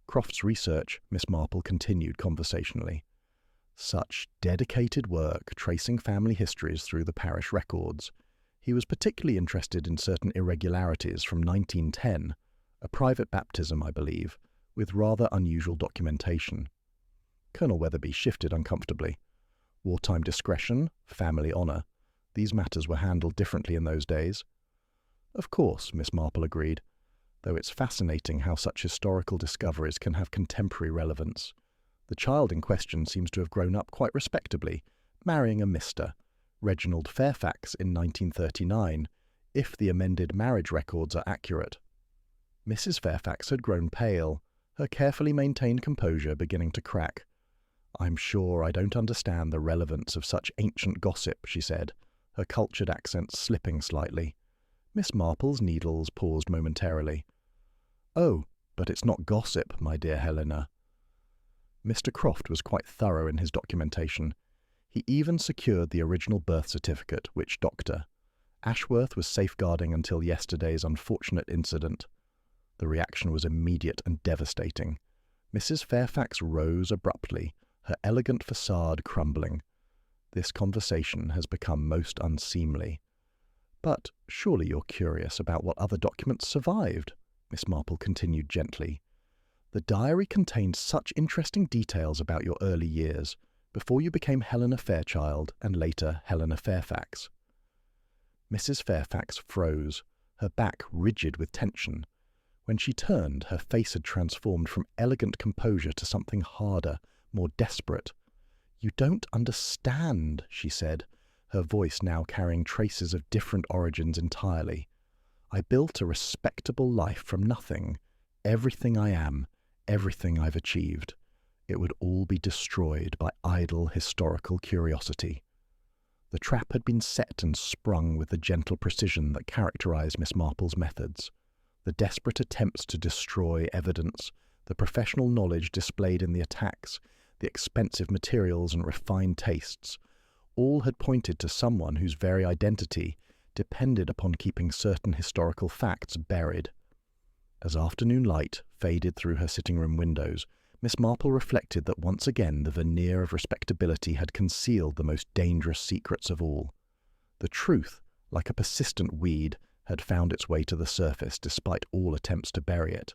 Croft's research," Miss Marple continued conversationally. "Such dedicated work tracing family histories through the parish records. He was particularly interested in certain irregularities from 1910, a private baptism, I believe, with rather unusual documentation." Colonel Weatherby shifted uncomfortably. Wartime discretion, family honour. These matters were handled differently in those days. "Of course," Miss Marple agreed, "though it's fascinating how such historical discoveries can have contemporary relevance. The child in question seems to have grown up quite respectably, marrying a Mr. Reginald Fairfax in 1939, if the amended marriage records are accurate." Mrs. Fairfax had grown pale, her carefully maintained composure beginning to crack. "I'm sure I don't understand the relevance of such ancient gossip," she said, her cultured accent slipping slightly. Miss Marple's needles paused momentarily. "Oh, but it's not gossip, my dear Helena." Mr. Croft was quite thorough in his documentation. He even secured the original birth certificate, which Dr. Ashworth was safeguarding until yesterday's unfortunate incident. The reaction was immediate and devastating. Mrs. Fairfax rose abruptly, her elegant facade crumbling. This conversation has become most unseemly. But surely you're curious about what other documents survived, Miss Marple continued gently. The diary contained such interesting details about your early years, before you became Helena Fairchild and later Helena Fairfax. Mrs. Fairfax froze, her back rigid with tension. When she turned, her face had transformed from elegant composure to something harder, more desperate. "You don't understand," she said, her voice now carrying traces of different origins entirely. "I built a respectable life from nothing. Everything I am, everything I've achieved. It would all be destroyed by idle historical curiosity." The trap had been set and sprung with the gentle precision that characterized Miss Marple's methods. The desperate attempts to destroy evidence, the professional knowledge displayed in the attacks, the expensive materials and refined tastes, all had pointed to someone whose very identity depended upon keeping certain historical facts buried. As afternoon light faded through her sitting-room windows, Miss Marple reflected that once again the veneer of respectability had concealed the most dangerous secrets of all. The truth, like a persistent weed, had found its way to the surface despite all attempts to bury it.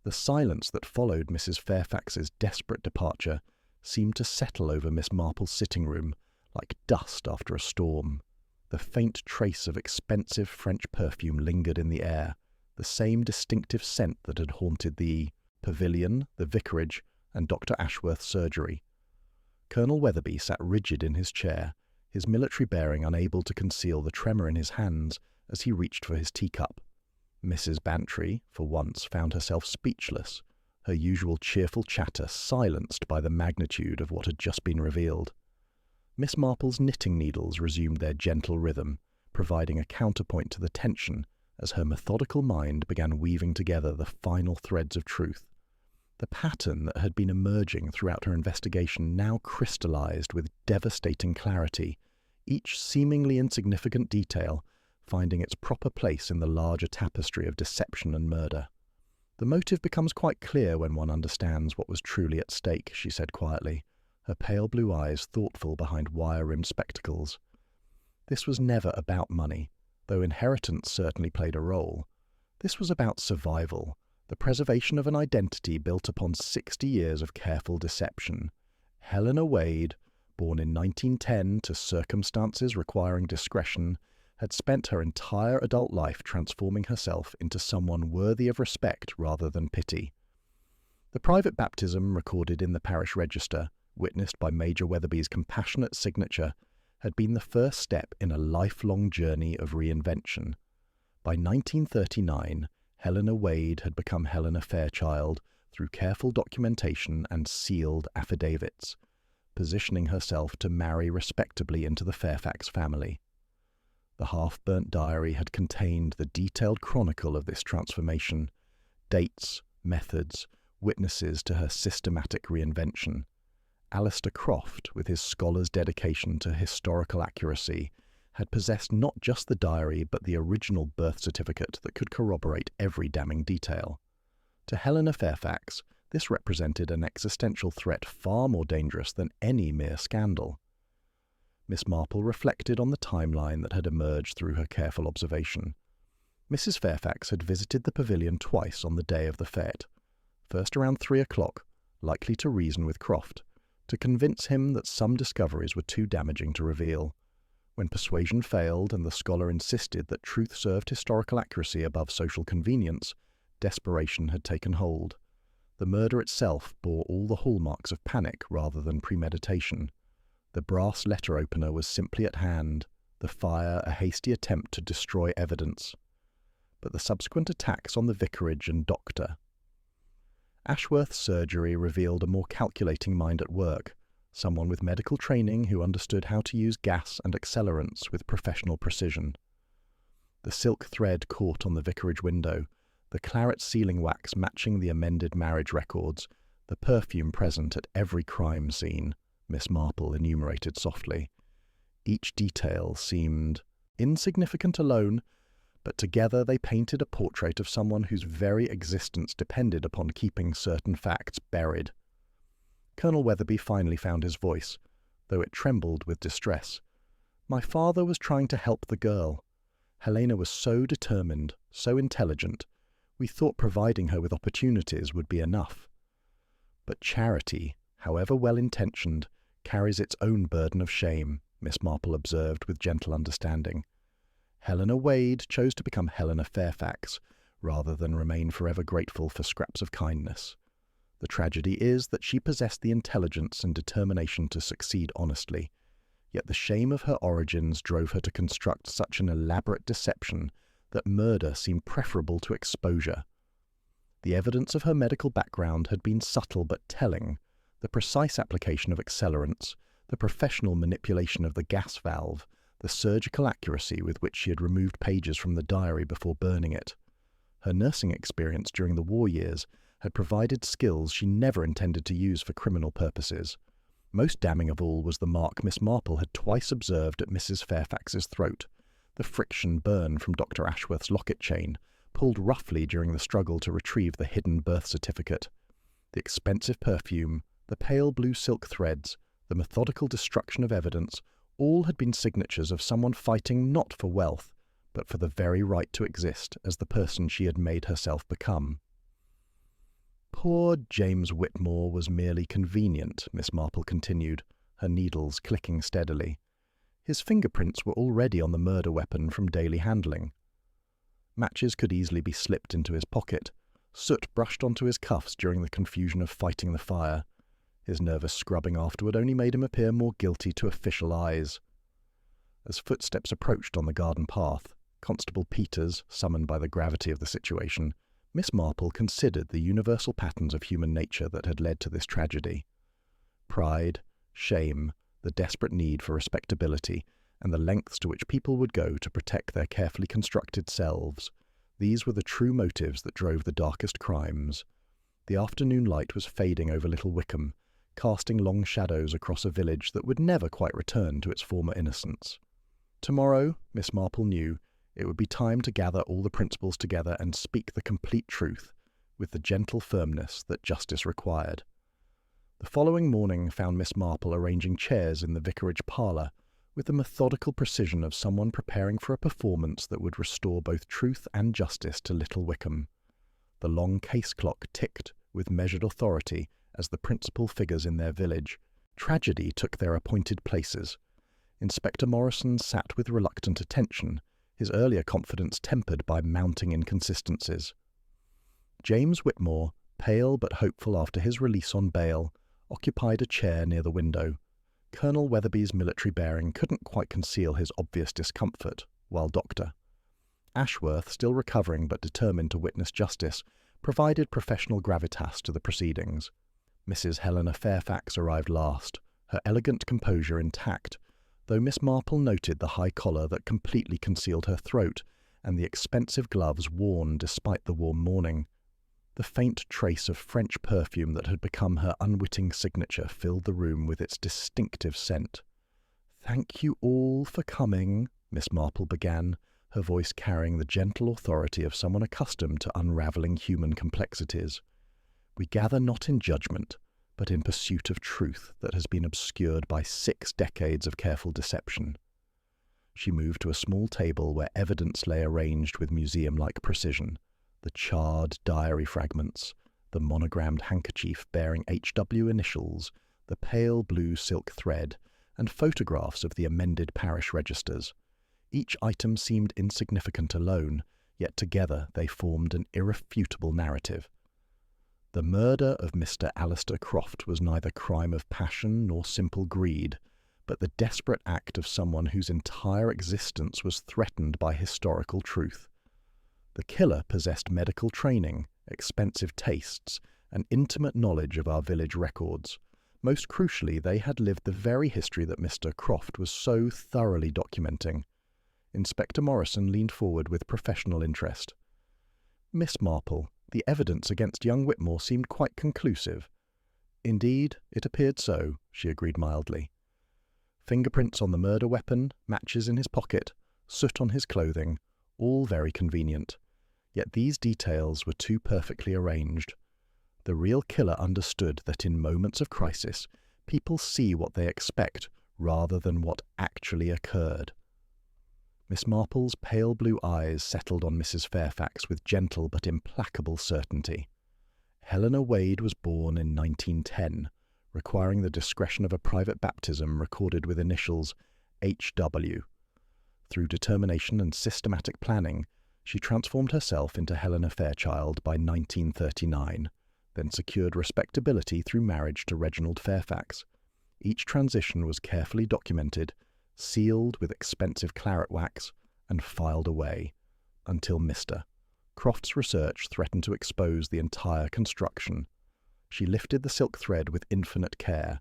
The silence that followed Mrs. Fairfax's desperate departure seemed to settle over Miss Marple's sitting-room like dust after a storm. The faint trace of expensive French perfume lingered in the air, the same distinctive scent that had haunted the pavilion, the vicarage, and Dr. Ashworth's surgery. Colonel Weatherby sat rigid in his chair, his military bearing unable to conceal the tremor in his hands as he reached for his teacup. Mrs. Bantry, for once, found herself speechless, her usual cheerful chatter silenced by the magnitude of what had just been revealed. Miss Marple's knitting needles resumed their gentle rhythm, providing a counterpoint to the tension as her methodical mind began weaving together the final threads of truth. The pattern that had been emerging throughout her investigation now crystallized with devastating clarity, each seemingly insignificant detail finding its proper place in the larger tapestry of deception and murder. "The motive becomes quite clear when one understands what was truly at stake," she said quietly, her pale blue eyes thoughtful behind wire-rimmed spectacles. "This was never about money, though inheritance certainly played a role. This was about survival, the preservation of an identity built upon 60 years of careful deception. Helena Wade, born in 1910 to circumstances requiring discretion, had spent her entire adult life transforming herself into someone worthy of respect rather than pity. The private baptism recorded in the parish register, witnessed by Major Weatherby's compassionate signature, had been the first step in a lifelong journey of reinvention. By 1939, Helena Wade had become Helena Fairchild through careful documentation and sealed affidavits, positioning herself to marry respectably into the Fairfax family. The half-burnt diary had contained the detailed chronicle of this transformation, dates, methods, witnesses to her systematic reinvention. Alistair Croft, with his scholar's dedication to historical accuracy, had possessed not just the diary but the original birth certificate that could corroborate every damning detail. To Helena Fairfax, this represented an existential threat far more dangerous than any mere scandal. Miss Marple reflected on the timeline that had emerged through her careful observation. Mrs. Fairfax had visited the pavilion twice on the day of the fête, first around 3 o'clock, likely to reason with Croft, to convince him that some discoveries were too damaging to reveal. When persuasion failed and the scholar insisted that truth served historical accuracy above social convenience, desperation had taken hold. The murder itself bore all the hallmarks of panic rather than premeditation. The brass letter opener was simply at hand, the fire a hasty attempt to destroy evidence. But the subsequent attacks on the vicarage and doctor. Ashworth's surgery revealed a more calculating mind at work, someone with medical training who understood how to use gas and accelerants with professional precision. The silk thread caught on the vicarage window, the claret sealing wax matching the amended marriage records, the perfume present at every crime scene, Miss Marple enumerated softly. Each detail seemed insignificant alone, but together they painted a portrait of someone whose very existence depended upon keeping certain facts buried. Colonel Weatherby finally found his voice, though it trembled with distress. "My father was trying to help the girl. Helena was so determined, so intelligent. We thought providing her with opportunities would be enough. But charity, however well-intentioned, carries its own burden of shame," Miss Marple observed with gentle understanding. "Helena Wade chose to become Helena Fairfax, rather than remain forever grateful for scraps of kindness. The tragedy is that she possessed the intelligence and determination to succeed honestly, yet the shame of her origins drove her to construct such an elaborate deception that murder seemed preferable to exposure. The evidence of her medical background had been subtle but telling: the precise application of accelerants, the professional manipulation of the gas valve, the surgical accuracy with which she had removed pages from the diary before burning it. Her nursing experience during the war years had provided skills she never intended to use for criminal purposes. Most damning of all was the mark Miss Marple had twice observed at Mrs. Fairfax's throat, the friction burn from Dr. Ashworth's locket chain, pulled roughly during the struggle to retrieve the hidden birth certificate. The expensive perfume, the pale blue silk threads, the methodical destruction of evidence, all had been signatures of someone fighting not for wealth, but for the very right to exist as the person she had made herself become. "Poor James Whitmore was merely convenient," Miss Marple continued, her needles clicking steadily. "His fingerprints were already on the murder weapon from daily handling. Matches could easily be slipped into his pocket. Soot brushed onto his cuffs during the confusion of fighting the fire. His nervous scrubbing afterward only made him appear more guilty to official eyes." As footsteps approached on the garden path, Constable Peters, summoned by the gravity of the situation, Miss Marple considered the universal patterns of human nature that had led to this tragedy. Pride, shame, the desperate need for respectability, and the lengths to which people would go to protect their carefully constructed selves, these were the true motives that drove the darkest crimes. The afternoon light was fading over Little Wickham, casting long shadows across a village that would never quite return to its former innocence. Tomorrow, Miss Marple knew, it would be time to gather all the principals together and speak the complete truth, with the gentle firmness that justice required. The following morning found Miss Marple arranging chairs in the vicarage parlour, with the methodical precision of someone preparing for a performance that would restore both truth and justice to Little Wickham. The long case clock ticked with measured authority as the principal figures in their village. Tragedy took their appointed places. Inspector Morrison sat with reluctant attention, his earlier confidence tempered by mounting inconsistencies. James Whitmore, pale but hopeful after his release on bail, occupied a chair near the window. Colonel Weatherby's military bearing couldn't quite conceal his obvious discomfort, while Dr. Ashworth, still recovering but determined to witness justice, provided professional gravitas to the proceedings. Mrs. Helena Fairfax arrived last, her elegant composure intact, though Miss Marple noted the high collar that completely concealed her throat and the expensive gloves worn despite the warm morning. The faint trace of French perfume that had become her unwitting signature filled the room with its distinctive scent. "Thank you all for coming," Miss Marple began, her voice carrying the gentle authority of someone accustomed to unraveling human complexities. "We gather not in judgment, but in pursuit of truth that has been obscured by 6 decades of careful deception." She moved to a small table where evidence lay arranged with museum-like precision: the charred diary fragments, the monogrammed handkerchief bearing H.W. initials, the pale blue silk thread, and photographs of the amended parish registers. Each item seemed insignificant alone, yet together they formed an irrefutable narrative. The murder of Mr. Alistair Croft was neither crime of passion nor simple greed, but the desperate act of someone whose entire existence was threatened by historical truth. The killer possessed medical training, expensive tastes, and intimate knowledge of our village records. Most crucially, they had lived the very history that Mr. Croft was so thoroughly documenting. Inspector Morrison leaned forward with professional interest. "Miss Marple, the evidence against young Whitmore seemed quite conclusive." "Indeed, it appeared so," she agreed mildly. "Fingerprints on the murder weapon, matches in his pocket, soot on his clothing, all very convenient. Yet these details were too perfectly arranged. The real killer understood that in moments of crisis, people see what they expect rather than what actually occurred. Miss Marple's pale blue eyes settled on Mrs. Fairfax with gentle but implacable certainty. Helena Wade was born in 1910, requiring the discretion of a private baptism recorded with initials H.W. Through determination and systematic planning, she transformed herself into Helena Fairchild by 1939, then secured respectability through marriage to Reginald Fairfax. Each transition was carefully documented, sealed with expensive claret wax, and filed away, until Mr. Croft's research threatened to expose the entire construction. She lifted the silk thread with infinite care.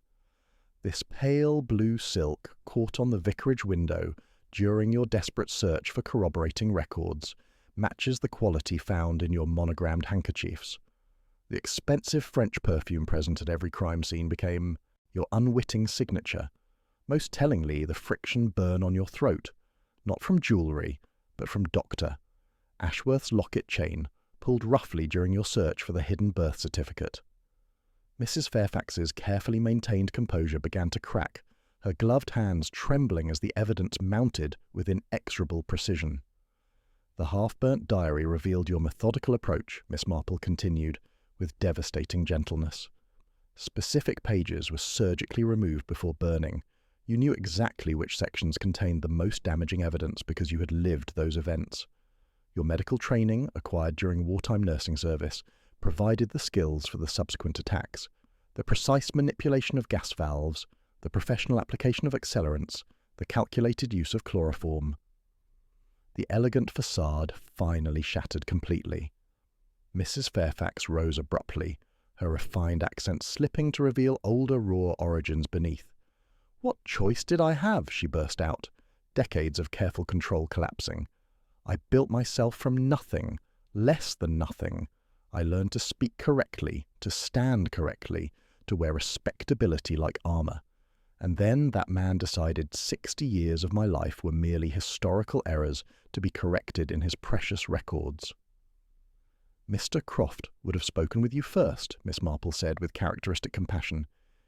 This pale blue silk caught on the vicarage window during your desperate search for corroborating records matches the quality found in your monogrammed handkerchiefs. The expensive French perfume present at every crime scene became your unwitting signature. Most tellingly, the friction burn on your throat, not from jewellery, but from Dr. Ashworth's locket chain, pulled roughly during your search for the hidden birth certificate. Mrs. Fairfax's carefully maintained composure began to crack, her gloved hands trembling as the evidence mounted with inexorable precision. The half-burnt diary revealed your methodical approach, Miss Marple continued, with devastating gentleness. Specific pages were surgically removed before burning. You knew exactly which sections contained the most damaging evidence because you had lived those events. Your medical training, acquired during wartime nursing service, provided the skills for the subsequent attacks. The precise manipulation of gas valves, the professional application of accelerants, the calculated use of chloroform. The elegant facade finally shattered completely. Mrs. Fairfax rose abruptly, her refined accent slipping to reveal older raw origins beneath. "What choice did I have?" she burst out, decades of careful control collapsing. "I built myself from nothing, less than nothing. I learned to speak correctly, to stand correctly, to wear respectability like armour. And then that man decided 60 years of my life were merely historical errors to be corrected in his precious records." "Mr. Croft would have spoken with you first," Miss Marple said with characteristic compassion.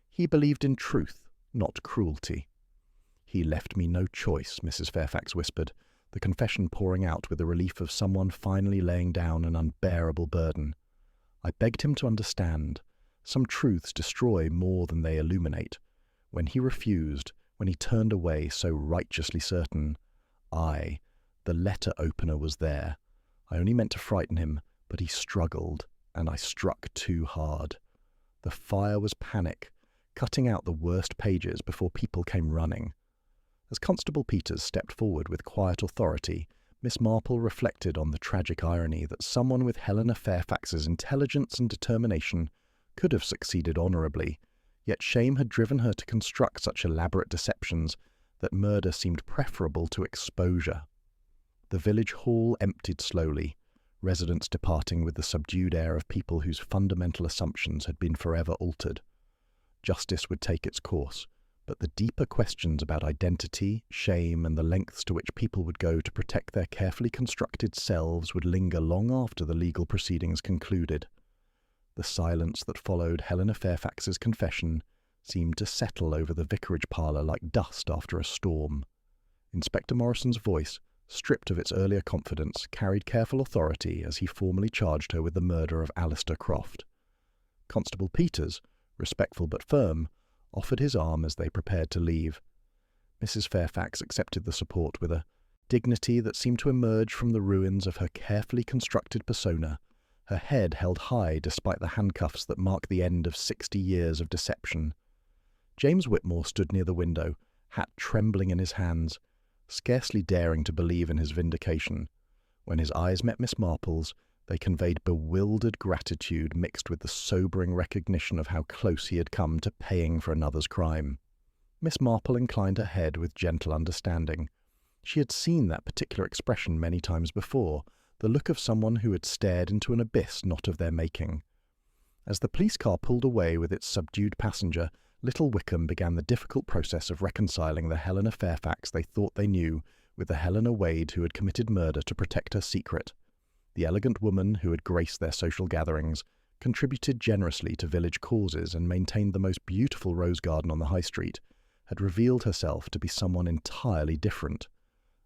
"He believed in truth, not cruelty." "He left me no choice," Mrs. Fairfax whispered, the confession pouring out with the relief of someone finally laying down an unbearable burden. "I begged him to understand. Some truths destroy more than they illuminate. When he refused, when he turned away so righteously certain, the letter opener was there. I only meant to frighten him, but he struggled, and I struck too hard. The fire was panic, cutting out the worst pages before people came running." As Constable Peters stepped forward with quiet authority, Miss Marple reflected on the tragic irony that someone with Helena Fairfax's intelligence and determination could have succeeded honourably, yet shame had driven her to construct such elaborate deceptions that murder seemed preferable to exposure. The village hall emptied slowly, residents departing with the subdued air of people whose fundamental assumptions had been forever altered. Justice would take its course, but the deeper questions about identity, shame, and the lengths to which people would go to protect their carefully constructed selves would linger long after the legal proceedings concluded. The silence that followed Helena Fairfax's confession seemed to settle over the vicarage parlour like dust after a storm. Inspector Morrison's voice, stripped of its earlier confidence, carried careful authority as he formally charged her with the murder of Alistair Croft. Constable Peters, respectful but firm, offered his arm as they prepared to leave. Mrs. Fairfax accepted the support with a dignity that seemed to emerge from the ruins of her carefully constructed persona, her head held high despite the handcuffs that marked the end of 60 years of deception. James Whitmore stood near the window, hat trembling in his hands, scarcely daring to believe in his vindication. When his eyes met Miss Marple's, they conveyed bewildered gratitude mixed with the sobering recognition of how close he had come to paying for another's crime. Miss Marple inclined her head with gentle understanding. She had seen that particular expression many times before, the look of someone who had stared into an abyss not of their making. As the police car pulled away with its subdued passenger, Little Wickham began the difficult process of reconciling the Helena Fairfax they thought they knew with the Helena Wade who had committed murder to protect her secret. The elegant woman who had graced their social gatherings, contributed generously to village causes and maintained the most beautiful rose garden on the high street, had revealed herself to be someone entirely different,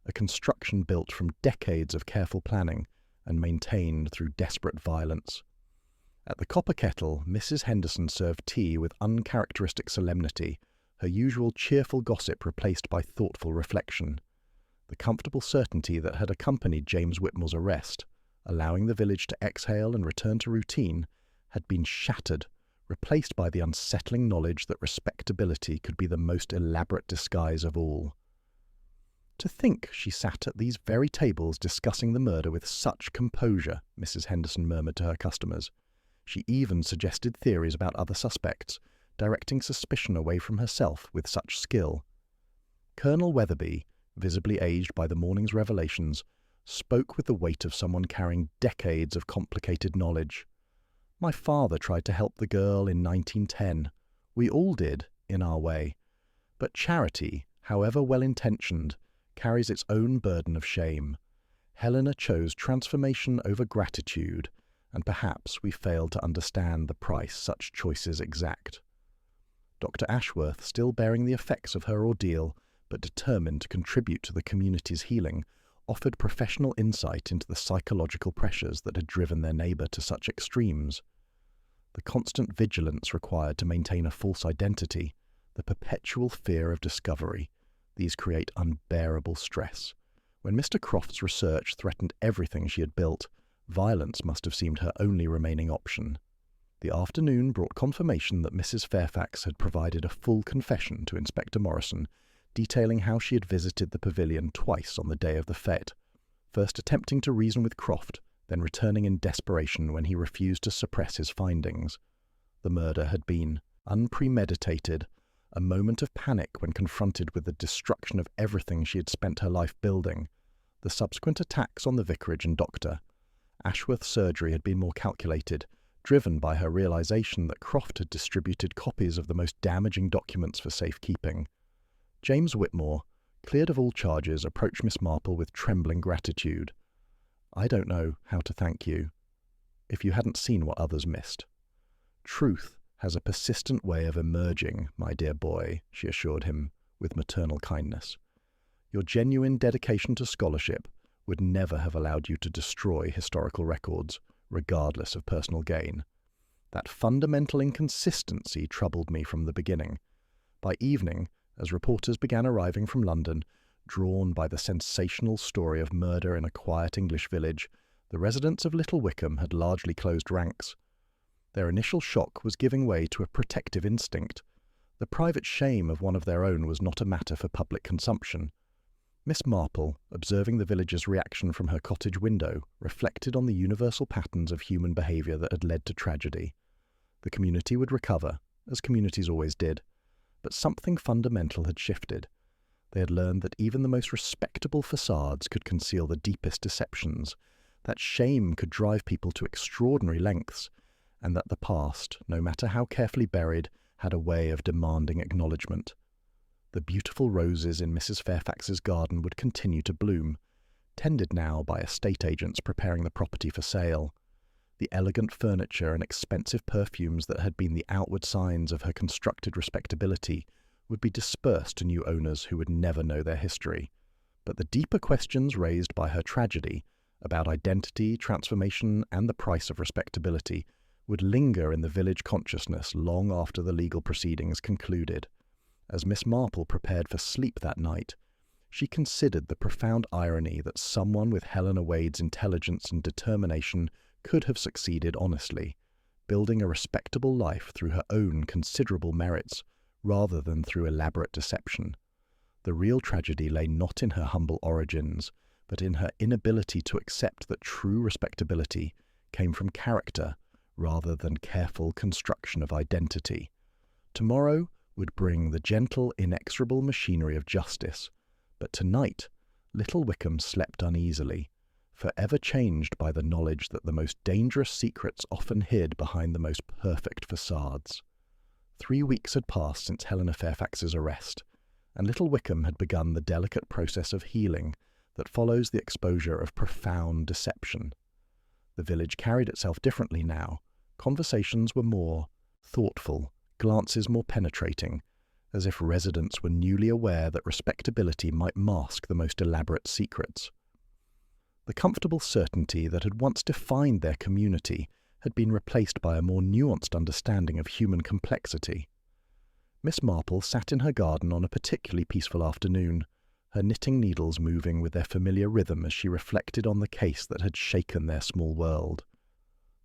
a construction built from decades of careful planning and maintained through desperate violence. At the Copper Kettle, Mrs. Henderson served tea with uncharacteristic solemnity, her usual cheerful gossip replaced by thoughtful reflection. The comfortable certainty that had accompanied James Whitmore's arrest, allowing the village to exhale and return to routine, had been shattered, replaced by the unsettling knowledge that respectability could be the most elaborate disguise of all. To think she sat at these very tables discussing the murder with such composure, Mrs. Henderson murmured to her customers. She even suggested theories about other suspects, directing suspicion away from herself with such skill. Colonel Weatherby, visibly aged by the morning's revelations, spoke with the weight of someone carrying decades of complicated knowledge. My father tried to help the girl in 1910. We all did, in our way. But charity, however well-intentioned, carries its own burden of shame. Helena chose transformation over gratitude, and perhaps we failed to understand the price such choices exact. Dr. Ashworth, still bearing the effects of her ordeal, but determined to contribute to the community's healing, offered professional insight into the psychological pressures that had driven their neighbour to such extremes. The constant vigilance required to maintain a false identity, the perpetual fear of discovery, these create unbearable stress. When Mr. Croft's research threatened everything she had built, violence must have seemed her only remaining option. The afternoon brought confirmation that Mrs. Fairfax had provided a full confession to Inspector Morrison, detailing how she had visited the pavilion twice on the day of the fete, first attempting to reason with Croft, then returning in desperation when he refused to suppress his findings. The murder had been unpremeditated, a moment of panic when confronted with the destruction of everything she had spent her life building. The subsequent attacks on the vicarage and doctor. Ashworth's surgery had been more calculated, driven by her realization that Croft had distributed copies of the most damaging documents for safekeeping. James Whitmore, cleared of all charges, approached Miss Marple with trembling gratitude. "I don't know how to thank you, if you hadn't seen what others missed. Truth has a persistent way of emerging, my dear boy," she assured him with maternal kindness. "Your genuine dedication to scholarship would never have allowed you to destroy historical records, regardless of personal gain. That fundamental inconsistency troubled me from the beginning. By evening, as reporters began arriving from London, drawn by the sensational story of murder in a quiet English village, the residents of Little Wickham had largely closed ranks. Their initial shock was giving way to a protective instinct. The private shame of one of their own was not a matter for public consumption. Miss Marple, observing the villagers' reaction from her cottage window, reflected on the universal patterns of human behaviour that had led to tragedy. The community would recover, as communities always did, but something fundamental had shifted. They had learned that even the most respectable facades could conceal the deepest deceptions, that shame could drive people to extraordinary lengths, and that the past, no matter how carefully buried, had a way of demanding acknowledgement. The beautiful roses in Mrs. Fairfax's garden would continue to bloom, tended now by estate agents preparing the property for sale. The elegant furniture and expensive perfumes that had been the outward signs of her constructed respectability would be dispersed to new owners who would never know their history. But the deeper questions raised by her tragedy, about identity, transformation, and the price of respectability, would linger in the village consciousness long after the legal proceedings concluded. As Miss Marple prepared for sleep that night, she considered the profound irony that someone with Helena Wade's intelligence and determination could have succeeded honestly, building a respectable life through her own considerable merits, rather than through elaborate deception. The real tragedy lay not in her humble origins, but in her inability to accept that true respectability came from character rather than careful construction of identity. Tomorrow would bring the gentle, inexorable machinery of justice, but tonight Little Wickham slept uneasily, forever changed by the knowledge that the most dangerous secrets often hid behind the most perfect facades. 3 weeks had passed since Helena Fairfax's arrest, and little Wickham had begun the delicate process of healing that follows the exposure of profound deception. The village carried itself differently now. Conversations were more thoughtful, glances more penetrating, as if residents were newly aware that respectability might mask the most elaborate secrets. The comfortable certainty that had once defined their community had been replaced by a more nuanced understanding of human complexity. Miss Marple sat in her garden on a particularly peaceful afternoon, her knitting needles moving with their familiar rhythm as she reflected on the case that had shaken their small world.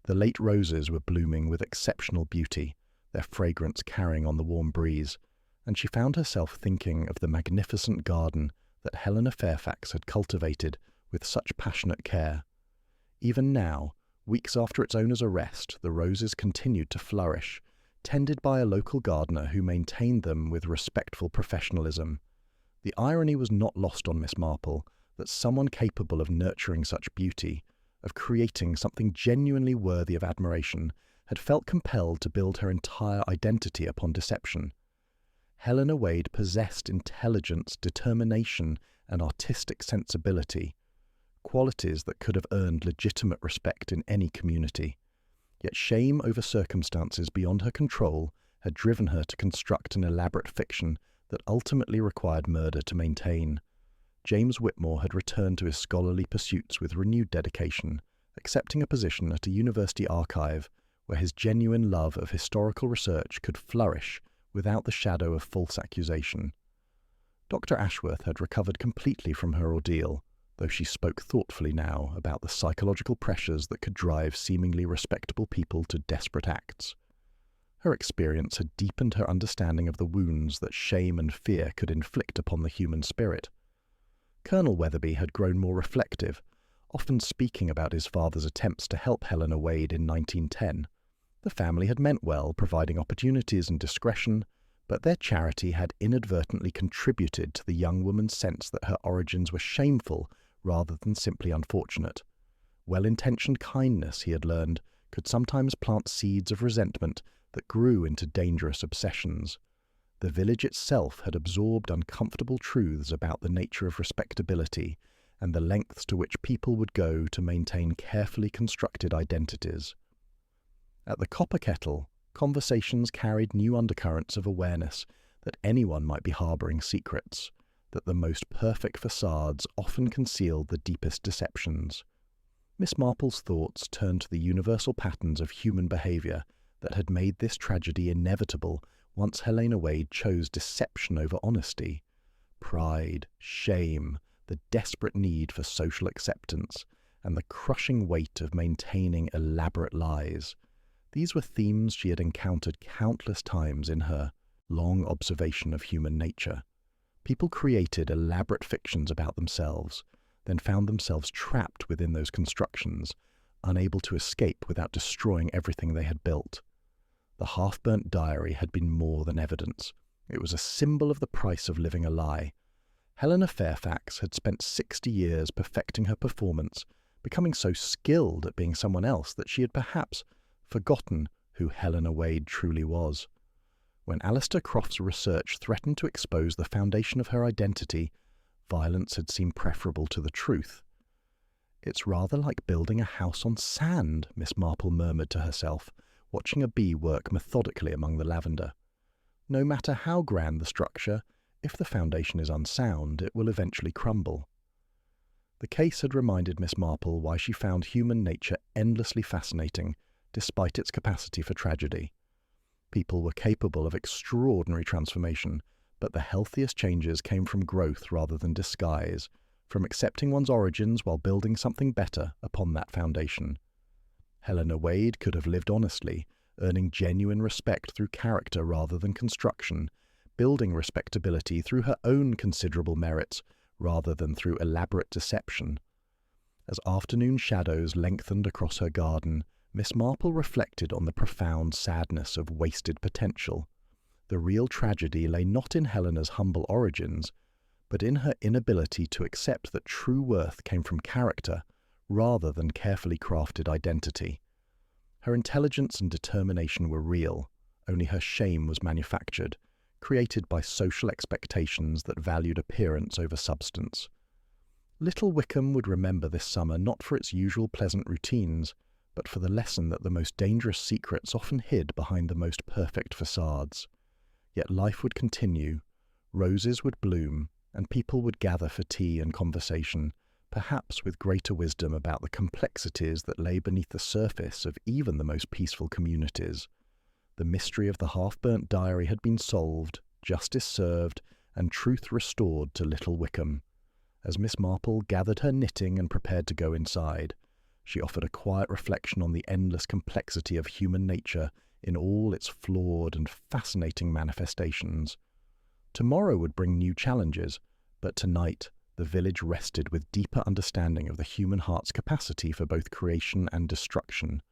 The late roses were blooming with exceptional beauty, their fragrance carrying on the warm breeze, and she found herself thinking of the magnificent garden that Helena Fairfax had cultivated with such passionate care. Even now, weeks after its owner's arrest, the roses continued to flourish, tended by a local gardener who maintained them with respectful professionalism. The irony was not lost on Miss Marple that someone capable of nurturing such beauty, of creating something genuinely worthy of admiration, had felt compelled to build her entire identity upon deception. Helena Wade possessed intelligence, determination, and artistic sensibility, qualities that could have earned legitimate respect in any community. Yet shame over circumstances beyond her control had driven her to construct an elaborate fiction that ultimately required murder to maintain. James Whitmore had returned to his scholarly pursuits with renewed dedication, accepting a position at a university archive where his genuine love of historical research could flourish without the shadow of false accusation. Dr. Ashworth had recovered completely from her ordeal, though she spoke thoughtfully now about the psychological pressures that could drive seemingly respectable people to desperate acts. Her experience had deepened her understanding of the wounds that shame and fear could inflict upon the human spirit. Colonel Weatherby had grown more reflective, often speaking about his father's attempts to help Helena Wade in 1910. The family had meant well, providing opportunities and discretion, but their charity had inadvertently contributed to the young woman's sense that her origins were shameful rather than simply unfortunate. Well-intentioned kindness, he had learned, could sometimes plant seeds of resentment that grew into dangerous obsessions. The village itself had absorbed uncomfortable truths about the nature of respectability and the lengths to which people would go to maintain carefully constructed identities. At the Copper Kettle, conversations carried new undercurrents of awareness that anyone might be harbouring secrets, that the most perfect facades often concealed the deepest deceptions. Miss Marple's thoughts turned to the universal patterns of human behaviour that had made this tragedy inevitable once Helena Wade chose deception over honesty. Pride, shame, the desperate need for social acceptance, and the crushing weight of maintaining elaborate lies. These were themes she had encountered countless times in her long observation of human nature. People created elaborate fictions about themselves, then found themselves trapped within those constructions, unable to escape without destroying everything they had built. The half-burnt diary had been more than evidence. It was a symbol of the price of living a lie. Helena Fairfax had spent 60 years perfecting her performance, becoming so skilled at being someone else that she had perhaps forgotten who Helena Wade truly was. When Alistair Croft's research threatened to expose the foundation of her identity, violence had seemed preferable to the truth. "It's rather like building a house on sand," Miss Marple murmured to herself, watching a bee work methodically among the lavender. "No matter how grand the structure, if the foundation is unsound, it will eventually crumble." The case had reminded Miss Marple why she found human nature endlessly fascinating, despite its capacity for tragedy. People were capable of extraordinary transformation, but the healthiest changes came from growth rather than disguise, from accepting one's origins while building something better upon that foundation. Helena Wade could have lived honestly, earning genuine respect through character rather than construction, building respectability through her own considerable merits rather than through elaborate deception. As afternoon shadows lengthened across her garden, Miss Marple reflected on the profound sadness of wasted potential. The real tragedy lay not in Helena's humble origins, but in her inability to accept that true worth came from character rather than carefully crafted identity. Her intelligence and determination were real, only her shame was manufactured, created by social expectations that valued appearance over substance. Little Wickham would remember this summer not for its usual pleasant routines, but for the lesson that the most dangerous secrets often hid behind the most perfect facades. Yet life would continue, roses would bloom, and people would gather for tea and conversation, perhaps with greater wisdom about the complexities that lay beneath the surface of even the most peaceful communities. The mystery of the half-burnt diary had been solved, justice served, and truth restored to Little Wickham. As Miss Marple gathered her knitting and prepared to go inside, she offered a quiet reflection on the endless complexity of human nature in all its flawed and fascinating manifestations. Tomorrow would bring new challenges, but tonight the village rested with deeper understanding of the human heart's capacity for both creation and destruction.